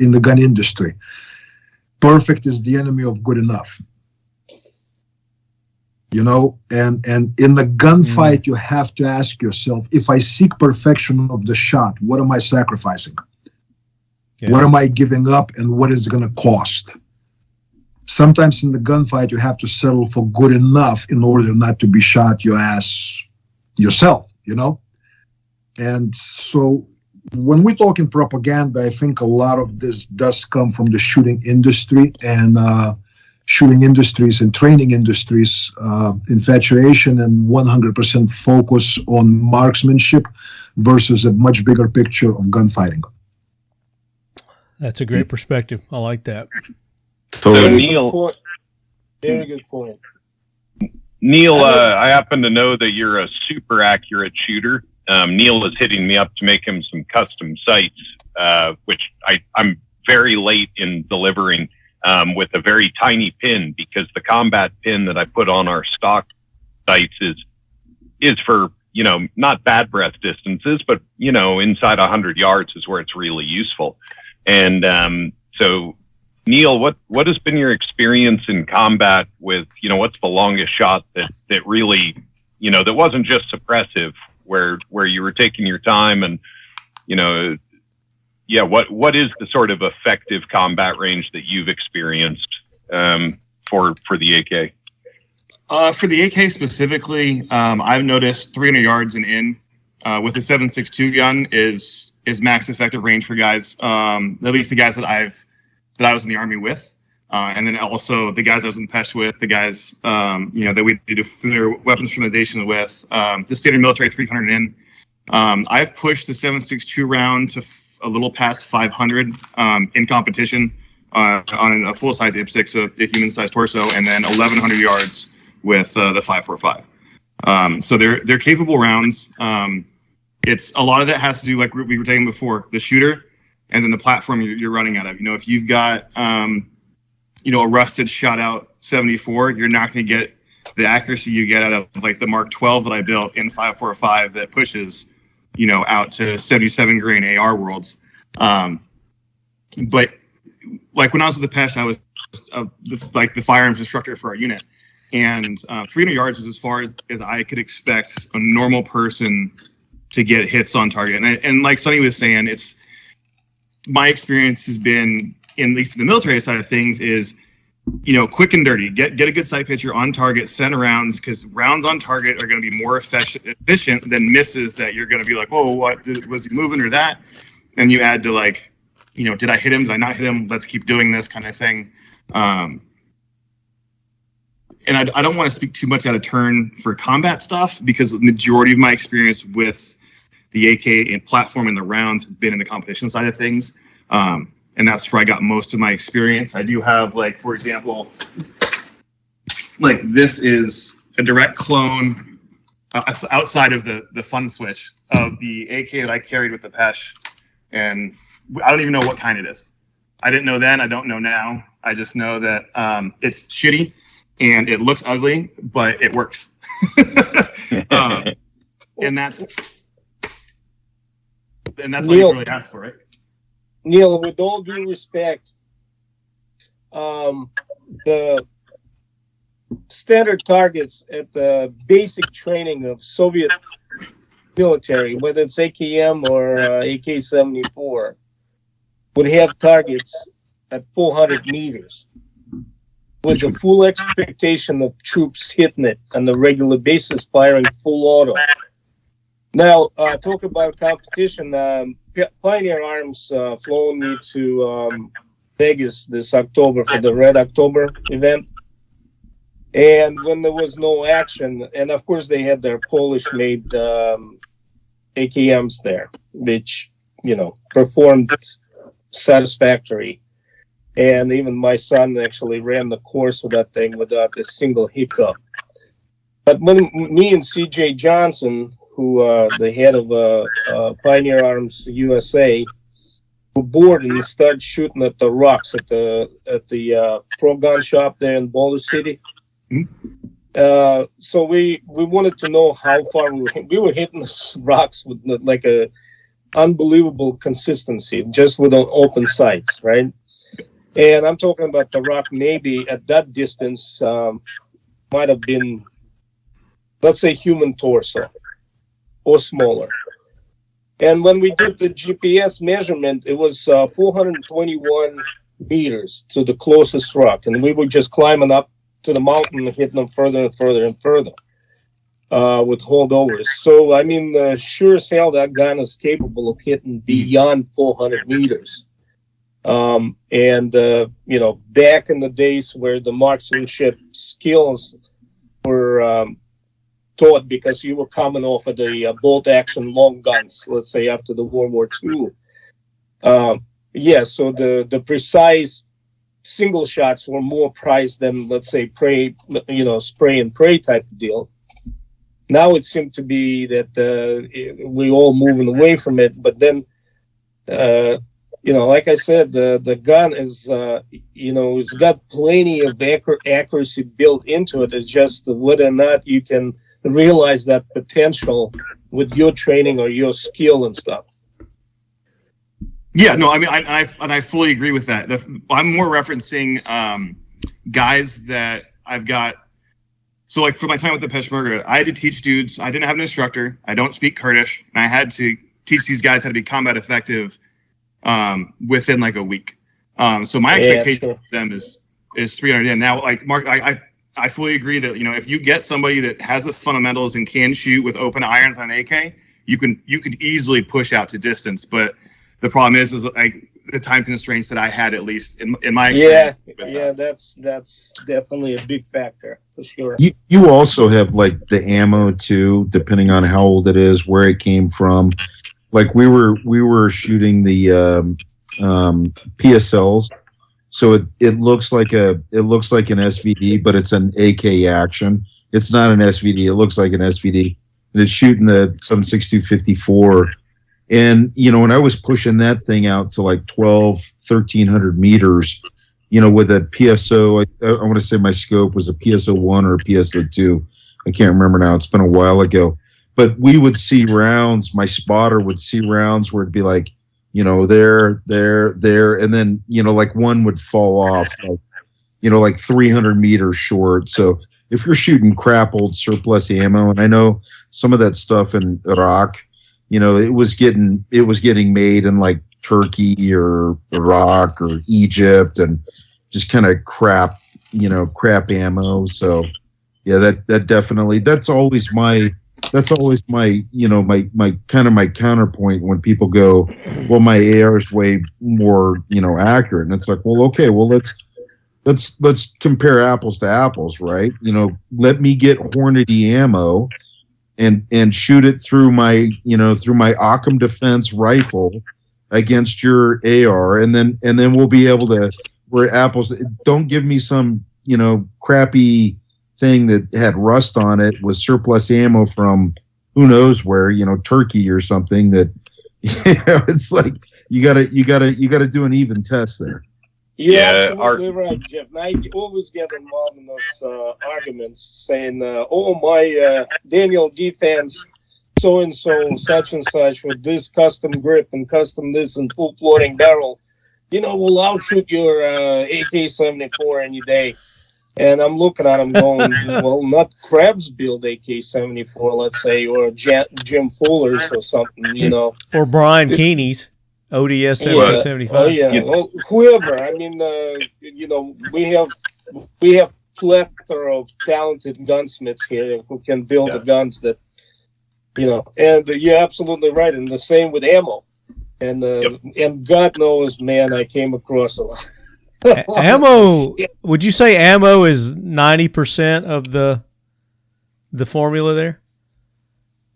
in the gun industry. Perfect is the enemy of good enough. And in the gunfight, you have to ask yourself, if I seek perfection of the shot, what am I sacrificing? Yeah. What am I giving up, and what is it going to cost? Sometimes in the gunfight, you have to settle for good enough in order not to be shot your ass yourself, And so when we're talking propaganda, I think a lot of this does come from the shooting industry and shooting industries and training industries, infatuation and 100% focus on marksmanship versus a much bigger picture of gunfighting. That's a great perspective. I like that. So Neil, very good point. Neil, I happen to know that you're a super accurate shooter. Neil is hitting me up to make him some custom sights, which I'm very late in delivering with a very tiny pin, because the combat pin that I put on our stock sights is for, not bad breath distances, but, inside 100 yards is where it's really useful. And so, Neil, what has been your experience in combat with, what's the longest shot that really, that wasn't just suppressive, where you were taking your time and, what is the sort of effective combat range that you've experienced for the AK? For the AK specifically, I've noticed 300 yards and in with the 7.62 gun is max effective range for guys, at least the guys that I was in the Army with. And then also the guys I was in Pesh with, the guys, that we did familiar weapons fertilization with, the standard military 300 in. I've pushed the 7.62 round to a little past 500 in competition on a full-size IPSC, so a human-sized torso, and then 1,100 yards with the 5.45. So they're capable rounds. It's a lot of that has to do, like we were saying before, the shooter and then the platform you're running out of. If you've got a rusted shot out 74, you're not going to get the accuracy you get out of like the Mark 12 that I built in 545 that pushes, out to 77 grain AR worlds. But like when I was with the Pesh, I was the firearms instructor for our unit, and 300 yards was as far as I could expect a normal person to get hits on target. And like Sonny was saying, it's my experience has been, at least in the military side of things, is quick and dirty. Get a good sight picture on target, send rounds, because rounds on target are going to be more efficient than misses that you're going to be like, oh, what was he moving or that? And you add to like, did I hit him? Did I not hit him? Let's keep doing this kind of thing. And I don't want to speak too much out of turn for combat stuff, because the majority of my experience with the AK and platform and the rounds has been in the competition side of things. And that's where I got most of my experience. I do have, like, for example, like this is a direct clone outside of the fun switch of the AK that I carried with the Pesh. And I don't even know what kind it is. I didn't know then. I don't know now. I just know that it's shitty and it looks ugly, but it works. And that's what you really ask for, right? Neil, with all due respect, the standard targets at the basic training of Soviet military, whether it's AKM or AK-74, would have targets at 400 meters with the full expectation of troops hitting it on a regular basis, firing full auto. Now, talk about competition. Pioneer Arms flown me to Vegas this October for the Red October event. And when there was no action, and of course they had their Polish-made AKMs there, which, performed satisfactory. And even my son actually ran the course with that thing without a single hiccup. But when me and C.J. Johnson, who the head of Pioneer Arms USA, were bored and started shooting at the rocks at the pro gun shop there in Boulder City. Mm-hmm. So we wanted to know how far we were hitting the rocks with like a unbelievable consistency, just with open sights, right? And I'm talking about the rock maybe at that distance might have been, let's say, human torso or smaller. And when we did the GPS measurement, it was 421 meters to the closest rock. And we were just climbing up to the mountain and hitting them further and further and further with holdovers. So, I mean, sure as hell that gun is capable of hitting beyond 400 meters. Back in the days where the marksmanship skills were taught because you were coming off of the bolt-action long guns, let's say after the World War II. So the precise single shots were more prized than, let's say, spray and pray type of deal. Now it seemed to be that we all moving away from it, but then, like I said, the gun is, it's got plenty of accuracy built into it. It's just whether or not you can realize that potential with your training or your skill and stuff. Yeah, no, I mean, I fully agree with that. I'm more referencing guys that I've got. So, like, for my time with the Peshmerga, I had to teach dudes. I didn't have an instructor. I don't speak Kurdish, and I had to teach these guys how to be combat effective within like a week. So my expectation for them is 300 in. Now, like Mark, I fully agree that if you get somebody that has the fundamentals and can shoot with open irons on AK, you could easily push out to distance. But the problem is like the time constraints that I had, at least in my experience. Yeah, that's definitely a big factor for sure. You also have like the ammo too, depending on how old it is, where it came from. Like we were shooting the PSLs, so it looks like an SVD, but it's an AK action. It's not an SVD. It looks like an SVD, and it's shooting the 7.62 And when I was pushing that thing out to like 1,300 meters, with a PSO. I want to say my scope was a PSO1 or a PSO2. I can't remember now. It's been a while ago. But we would see rounds. My spotter would see rounds where it'd be like, there, and then like one would fall off, like 300 meters short. So if you're shooting crap old surplus ammo, and I know some of that stuff in Iraq, it was getting made in like Turkey or Iraq or Egypt, and just kind of crap ammo. So yeah, that definitely, that's always my my counterpoint when people go, well, my AR is way more accurate, and it's like, well, okay, well, let's compare apples to apples, right? Let me get Hornady ammo and shoot it through my Occam Defense rifle against your AR, and then we'll be able to, where apples, don't give me some crappy thing that had rust on it with surplus ammo from who knows where, Turkey or something, that it's like you gotta do an even test there. You're absolutely right, Jeff. And I always get involved in those arguments saying, my Daniel defense so-and-so, such and such, with this custom grip and custom this and full floating barrel, will outshoot your AK-74 any day. And I'm looking at him going, well, not Krebs build AK-74, let's say, or Jim Fuller's or something, Or Brian Keeney's ODS 75. Oh, yeah. Well, whoever. I mean, we have plethora of talented gunsmiths here who can build the guns that, and you're absolutely right. And the same with ammo. And and God knows, man, I came across a lot. Ammo, would you say ammo is 90% of the formula there?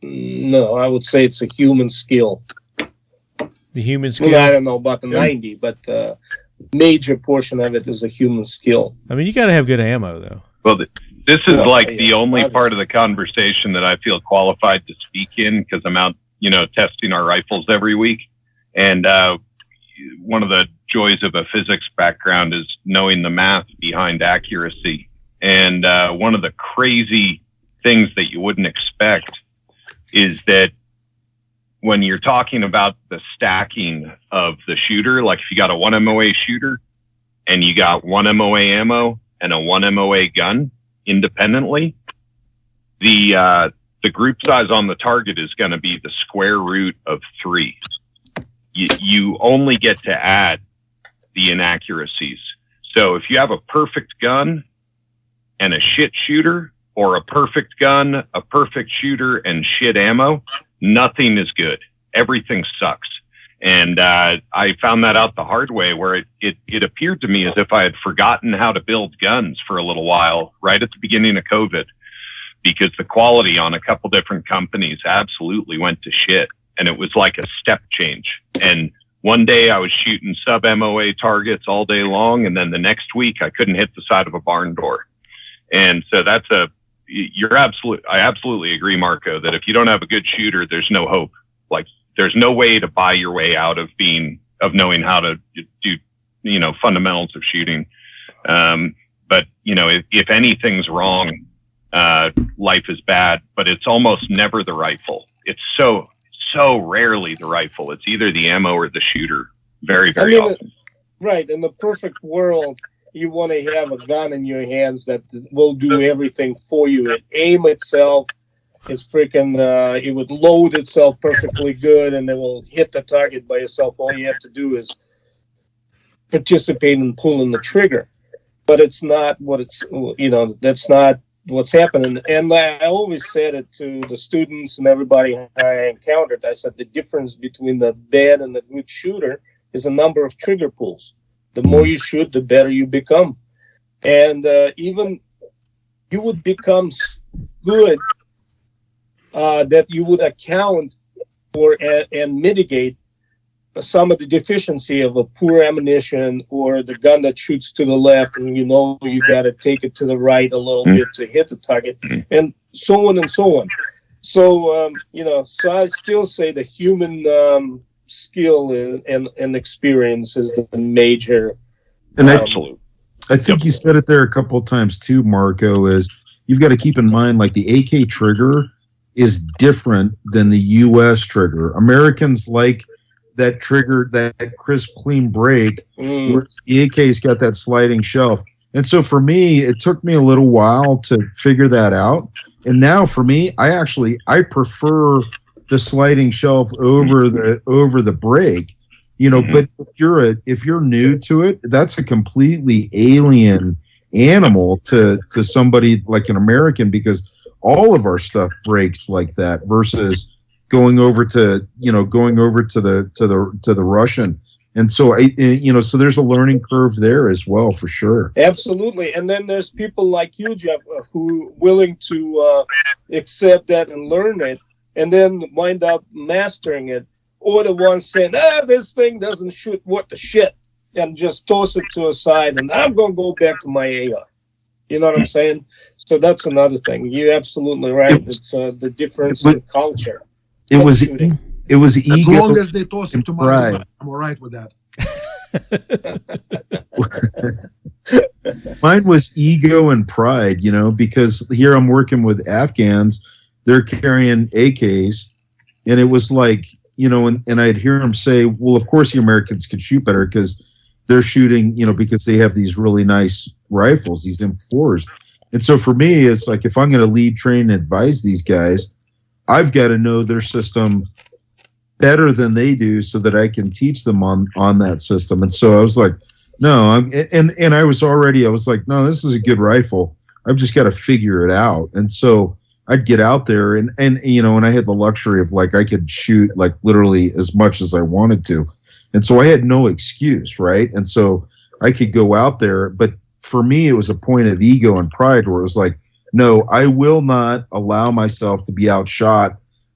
No, I would say it's a human skill. The human skill? Well, I don't know about the 90, but major portion of it is a human skill. I mean, you got to have good ammo, though. Well, this is the only part of the conversation that I feel qualified to speak in, because I'm out, testing our rifles every week. And one of the joys of a physics background is knowing the math behind accuracy. And one of the crazy things that you wouldn't expect is that when you're talking about the stacking of the shooter, like if you got a 1 MOA shooter and you got 1 MOA ammo and a 1 MOA gun independently, the group size on the target is going to be the square root of 3. You only get to add the inaccuracies. So if you have a perfect gun and a shit shooter, or a perfect gun, a perfect shooter, and shit ammo, nothing is good. Everything sucks. And I found that out the hard way, where it appeared to me as if I had forgotten how to build guns for a little while, right at the beginning of COVID, because the quality on a couple different companies absolutely went to shit. And it was like a step change. And one day I was shooting sub MOA targets all day long, and then the next week I couldn't hit the side of a barn door. And so I absolutely agree, Marco, that if you don't have a good shooter, there's no hope. Like, there's no way to buy your way out of knowing how to do, fundamentals of shooting. But if anything's wrong, life is bad, but it's almost never the rifle. It's so rarely the rifle. It's either the ammo or the shooter. Very, very often. Right. In the perfect world, you want to have a gun in your hands that will do everything for you. It aim itself is freaking, it would load itself perfectly good, and it will hit the target by itself. All you have to do is participate in pulling the trigger. But it's not what it's, that's not what's happening. And I always said it to the students and everybody I encountered. I said the difference between the bad and the good shooter is the number of trigger pulls. The more you shoot, the better you become. And even you would become good that you would account for and mitigate some of the deficiency of a poor ammunition, or the gun that shoots to the left and you got to take it to the right a little bit to hit the target, and so on and so on. So so I still say the human skill and experience is the major. And I think you said it there a couple of times too, Marco, is you've got to keep in mind, like, the AK trigger is different than the U.S. trigger. Americans like that trigger, that crisp, clean break, whereas the AK's got that sliding shelf. And so for me, it took me a little while to figure that out. And now for me, I prefer the sliding shelf over the break. You know, but if you're new to it, that's a completely alien animal to somebody like an American, because all of our stuff breaks like that versus going over to the Russian. And so so there's a learning curve there as well, for sure. Absolutely. And then there's people like you, Jeff, who willing to accept that and learn it, and then wind up mastering it. Or the ones saying, this thing doesn't shoot what the shit, and just toss it to a side, and I'm going to go back to my AR. You know what I'm saying? So that's another thing. You're absolutely right. It's the difference in culture. It was ego. As long as they toss it to my side, I'm all right with that. Mine was ego and pride, because here I'm working with Afghans. They're carrying AKs, and it was like, and I'd hear them say, well, of course the Americans could shoot better because they're shooting, because they have these really nice rifles, these M4s. And so for me, it's like, if I'm going to lead, train, and advise these guys, I've got to know their system better than they do so that I can teach them on that system. And so I was like, no, and I was like, no, this is a good rifle. I've just got to figure it out. And so I'd get out there and I had the luxury of, like, I could shoot like literally as much as I wanted to. And so I had no excuse, right? And so I could go out there, but for me, it was a point of ego and pride where it was like, no, I will not allow myself to be outshot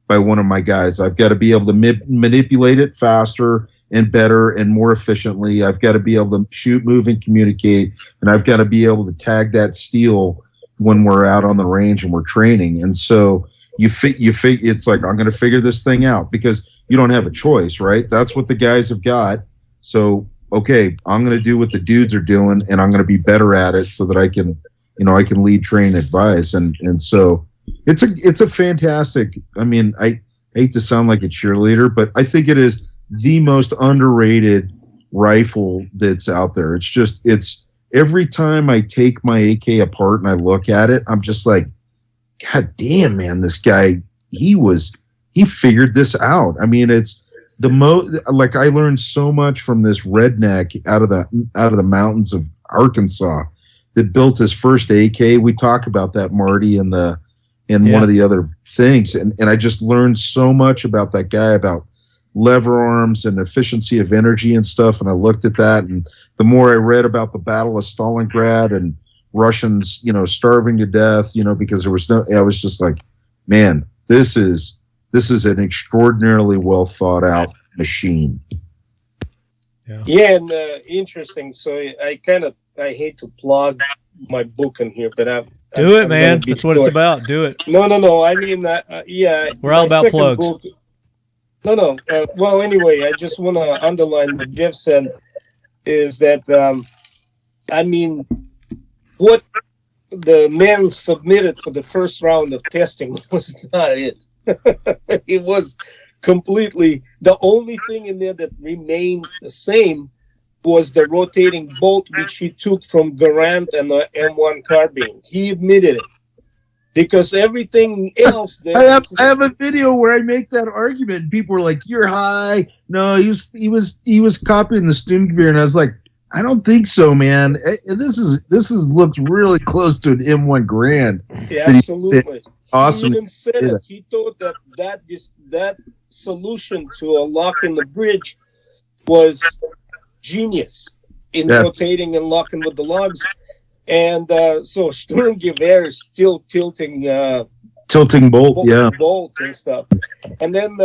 by one of my guys. I've got to be able to manipulate it faster and better and more efficiently. I've got to be able to shoot, move, and communicate. And I've got to be able to tag that steel when we're out on the range and we're training. And so it's like, I'm going to figure this thing out, because you don't have a choice, right? That's what the guys have got. So, okay, I'm going to do what the dudes are doing, and I'm going to be better at it so that I can lead, train, advise. And so it's a fantastic, I hate to sound like a cheerleader, but I think it is the most underrated rifle that's out there. It's every time I take my AK apart and I look at it, I'm just like, God damn, man, this guy, he figured this out. It's the like, I learned so much from this redneck out of the mountains of Arkansas that built his first AK. We talk about that, Marty, in one of the other things. And I just learned so much about that guy, about lever arms and efficiency of energy and stuff. And I looked at that, and the more I read about the Battle of Stalingrad and Russians, starving to death, because there was I was just like, man, this is an extraordinarily well thought out machine. Yeah, and interesting. So I hate to plug my book in here, but I'm man. That's what it's about. Do it. No. Yeah, we're all about plugs. Book, no. Well, anyway, I just want to underline what Jeff said is that, what the men submitted for the first round of testing was not it. It was completely, the only thing in there that remained the same was the rotating bolt, which he took from Garand and the M1 carbine. He admitted it. Because everything else there, I have a video where I make that argument, and people were like, "You're high." No, he was copying the Sturmgewehr, and I was like, "I don't think so, man. This looks really close to an M1 Grand." Yeah, absolutely. Awesome. He even said it. He thought that solution to a lock in the bridge was genius in rotating and locking with the lugs. And so Sturmgewehr is still tilting bolt and stuff. And then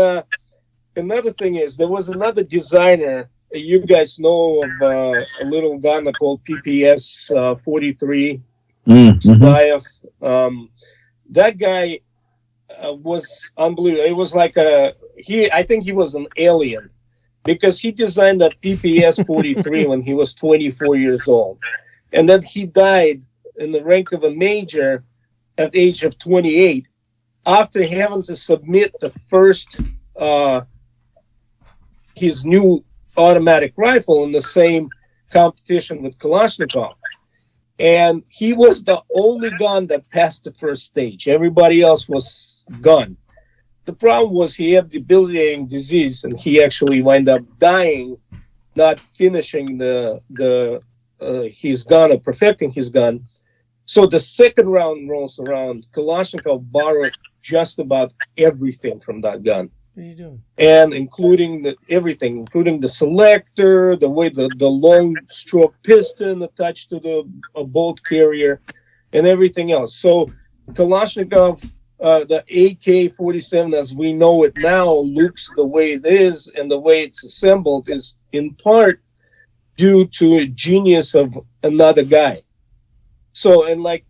another thing is, there was another designer. You guys know of a little gun called PPS 43. That guy was unbelievable. It was like I think he was an alien, because he designed that PPS 43 when he was 24 years old. and then he died in the rank of a major at the age of 28 after having to submit the first his new automatic rifle in the same competition with Kalashnikov. And he was the only gun that passed the first stage. Everybody else was gone. The problem was he had debilitating disease, and he actually wound up dying, not finishing his gun or perfecting his gun. So the second round rolls around. Kalashnikov borrowed just about everything from that gun. What are you doing? And including everything, including the selector, the way the long stroke piston attached to the bolt carrier, and everything else. So Kalashnikov, the AK-47 as we know it now, looks the way it is, and the way it's assembled is in part due to a genius of another guy. So, and like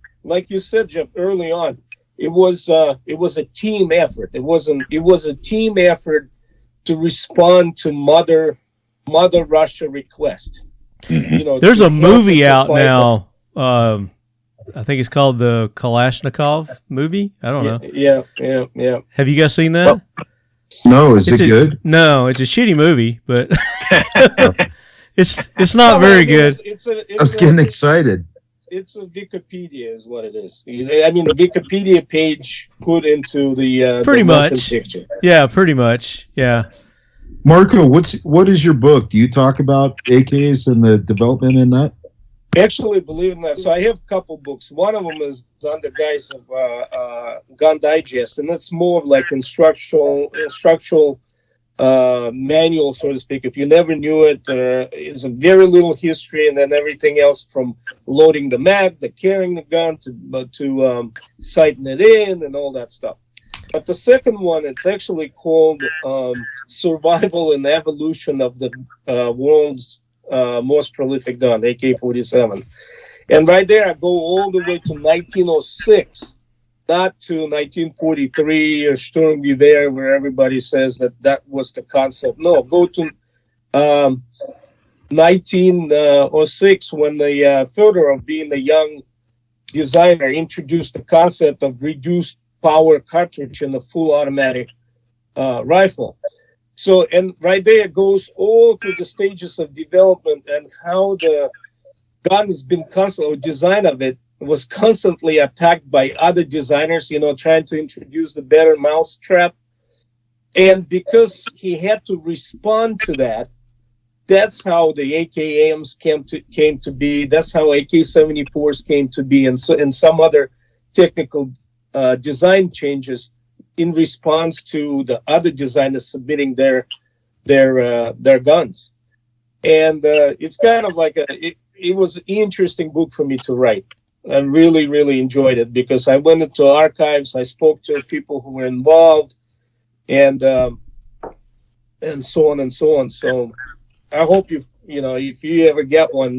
you said, Jeff, early on, it was a team effort. It was a team effort to respond to Mother Russia request. Mm-hmm. There's a movie out now. I think it's called the Kalashnikov movie. I don't know. Yeah. Have you guys seen that? No, is it good? No, it's a shitty movie, but it's not very good. I was getting excited. It's a Wikipedia, is what it is. I mean, the Wikipedia page put into the pretty much motion picture. Yeah, pretty much. Yeah. Marco, what is your book? Do you talk about AKs and the development in that? Actually, believe it or not, so I have a couple books. One of them is on the guise of Gun Digest, and it's more of like instructional manual, so to speak. If you never knew it, it's a very little history, and then everything else from loading the mag, to carrying the gun, to sighting it in, and all that stuff. But the second one, it's actually called Survival and Evolution of the World's Most Prolific Gun, AK-47. And right there, I go all the way to 1906. Not to 1943 or Sturmgewehr, where everybody says that was the concept. No, go to 1906 when the Fedorov, being the young designer, introduced the concept of reduced power cartridge in the full automatic rifle. So, and right there it goes all through the stages of development and how the gun has been constantly, design of it was constantly attacked by other designers, trying to introduce the better mousetrap. And because he had to respond to that, that's how the AKMs came to be. That's how AK-74s came to be, and some other technical design changes in response to the other designers submitting their guns. And it's kind of like it was an interesting book for me to write. I really, really enjoyed it because I went into archives, I spoke to people who were involved, and so on and so on. So I hope if you ever get one,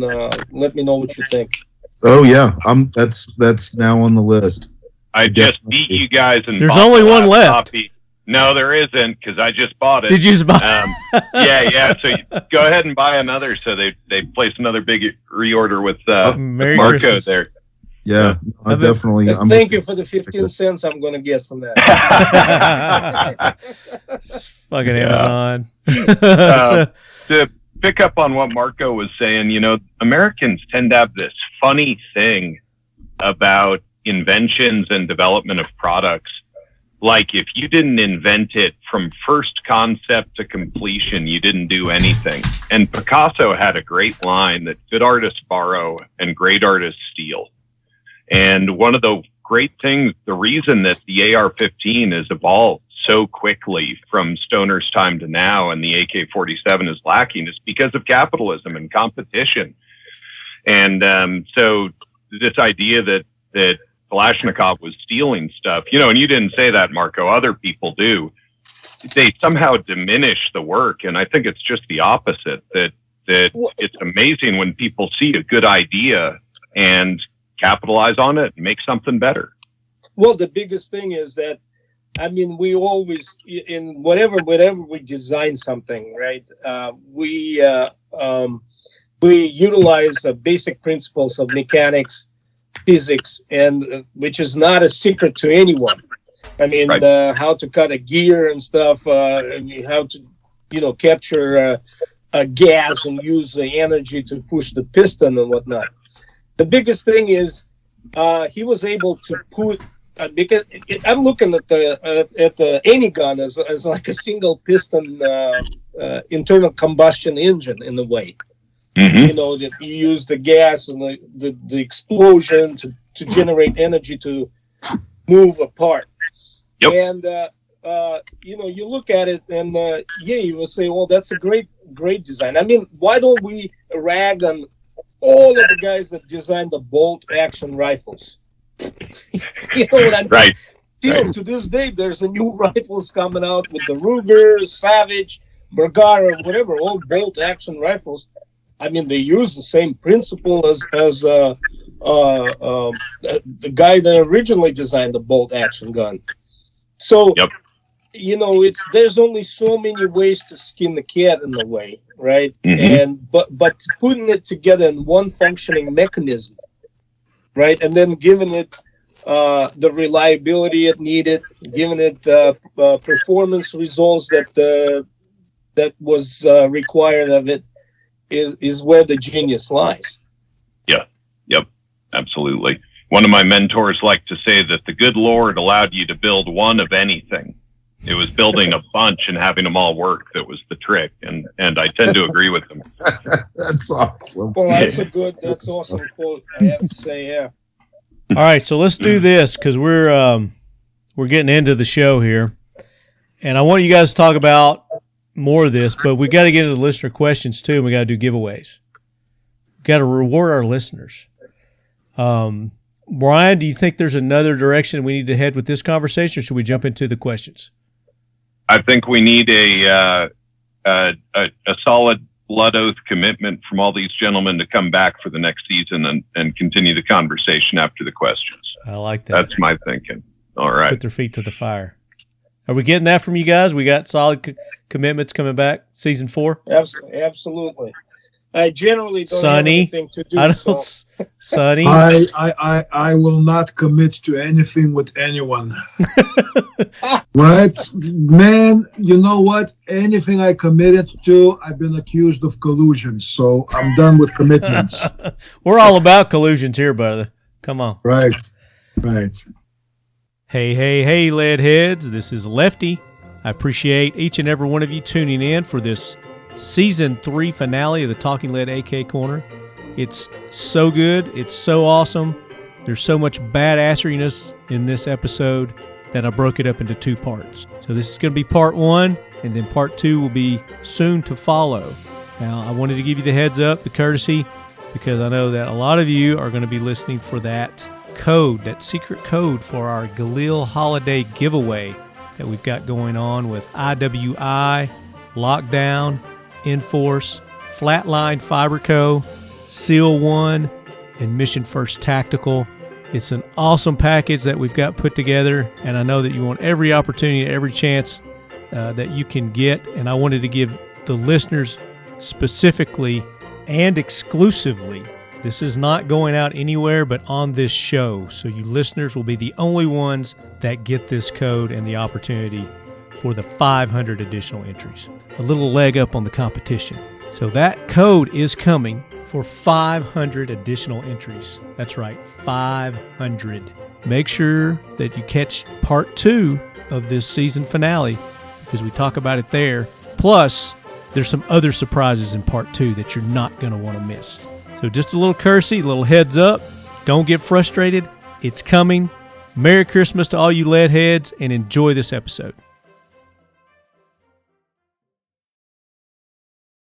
let me know what you think. Oh yeah, that's now on the list. I just beat you guys, and there's only one left. Copy. No, there isn't, because I just bought it. Did you just buy? Yeah. So go ahead and buy another. So they placed another big reorder with Marco Christmas. there. Yeah, I definitely. Thank you for the 15 cents I'm going to get from that. Fucking Amazon. To pick up on what Marco was saying, Americans tend to have this funny thing about inventions and development of products. Like if you didn't invent it from first concept to completion, you didn't do anything. And Picasso had a great line that good artists borrow and great artists steal. And one of the great things, the reason that the AR-15 has evolved so quickly from Stoner's time to now and the AK-47 is lacking is because of capitalism and competition. And so this idea that Kalashnikov was stealing stuff, and you didn't say that, Marco, other people do, they somehow diminish the work. And I think it's just the opposite, that it's amazing when people see a good idea and capitalize on it and make something better. Well, the biggest thing is that, we always, in whenever we design something, right, we we utilize basic principles of mechanics, physics, and which is not a secret to anyone. I mean, Right. how to cut a gear and stuff, how to, capture a gas and use the energy to push the piston and whatnot. The biggest thing is he was able to put, because I'm looking at the any gun as like a single piston internal combustion engine in a way. Mm-hmm. That you use the gas and the explosion to generate energy to move a part. Yep. And you look at it and you will say, well, that's a great design. I mean, why don't we rag on all of the guys that designed the bolt action rifles? You know what I mean? Right. Still, to this day, there's a new rifles coming out with the Ruger, Savage, Bergara, whatever, all bolt action rifles. I mean, they use the same principle as the guy that originally designed the bolt action gun. So, Yep. there's only so many ways to skin the cat in a way, right? Mhm. But putting it together in one functioning mechanism, right, and then giving it the reliability it needed, giving it performance results that was required of it, is where the genius lies. Yep. Absolutely. One of my mentors liked to say that the good Lord allowed you to build one of anything. It was building a bunch and having them all work that was the trick, and I tend to agree with him. That's awesome. Well, that's awesome quote, I have to say, yeah. All right, so let's do this because we're getting into the show here, and I want you guys to talk about more of this, but we got to get into the listener questions too, and we got to do giveaways. We got to reward our listeners. Brian, do you think there's another direction we need to head with this conversation, or should we jump into the questions? I think we need a solid blood oath commitment from all these gentlemen to come back for the next season and continue the conversation after the questions. I like that. That's my thinking. All right. Put their feet to the fire. Are we getting that from you guys? We got solid commitments coming back, season 4? Absolutely. I generally don't have Sonny, anything to do. Sonny, I will not commit to anything with anyone. Right? Man, you know what? Anything I committed to, I've been accused of collusion. So I'm done with commitments. we're all about collusions here, brother. Come on. Right. Hey, lead heads. This is Lefty. I appreciate each and every one of you tuning in for this Season 3 finale of the Talking Lead AK Corner. It's so good. It's so awesome. There's so much badassery-ness in this episode that I broke it up into 2 parts. So this is going to be part 1, and then part 2 will be soon to follow. Now, I wanted to give you the heads up, the courtesy, because I know that a lot of you are going to be listening for that code, that secret code for our Galil Holiday giveaway that we've got going on with IWI, Lockdown, Enforce, Flatline Fiber Co., Seal One, and Mission First Tactical. It's an awesome package that we've got put together, and I know that you want every opportunity, every chance that you can get, and I wanted to give the listeners specifically and exclusively. This is not going out anywhere but on this show, so you listeners will be the only ones that get this code and the opportunity for the 500 additional entries. A little leg up on the competition. So that code is coming for 500 additional entries. That's right, 500. Make sure that you catch part 2 of this season finale because we talk about it there. Plus, there's some other surprises in part 2 that you're not going to want to miss. So just a little courtesy, a little heads up. Don't get frustrated. It's coming. Merry Christmas to all you lead heads and enjoy this episode.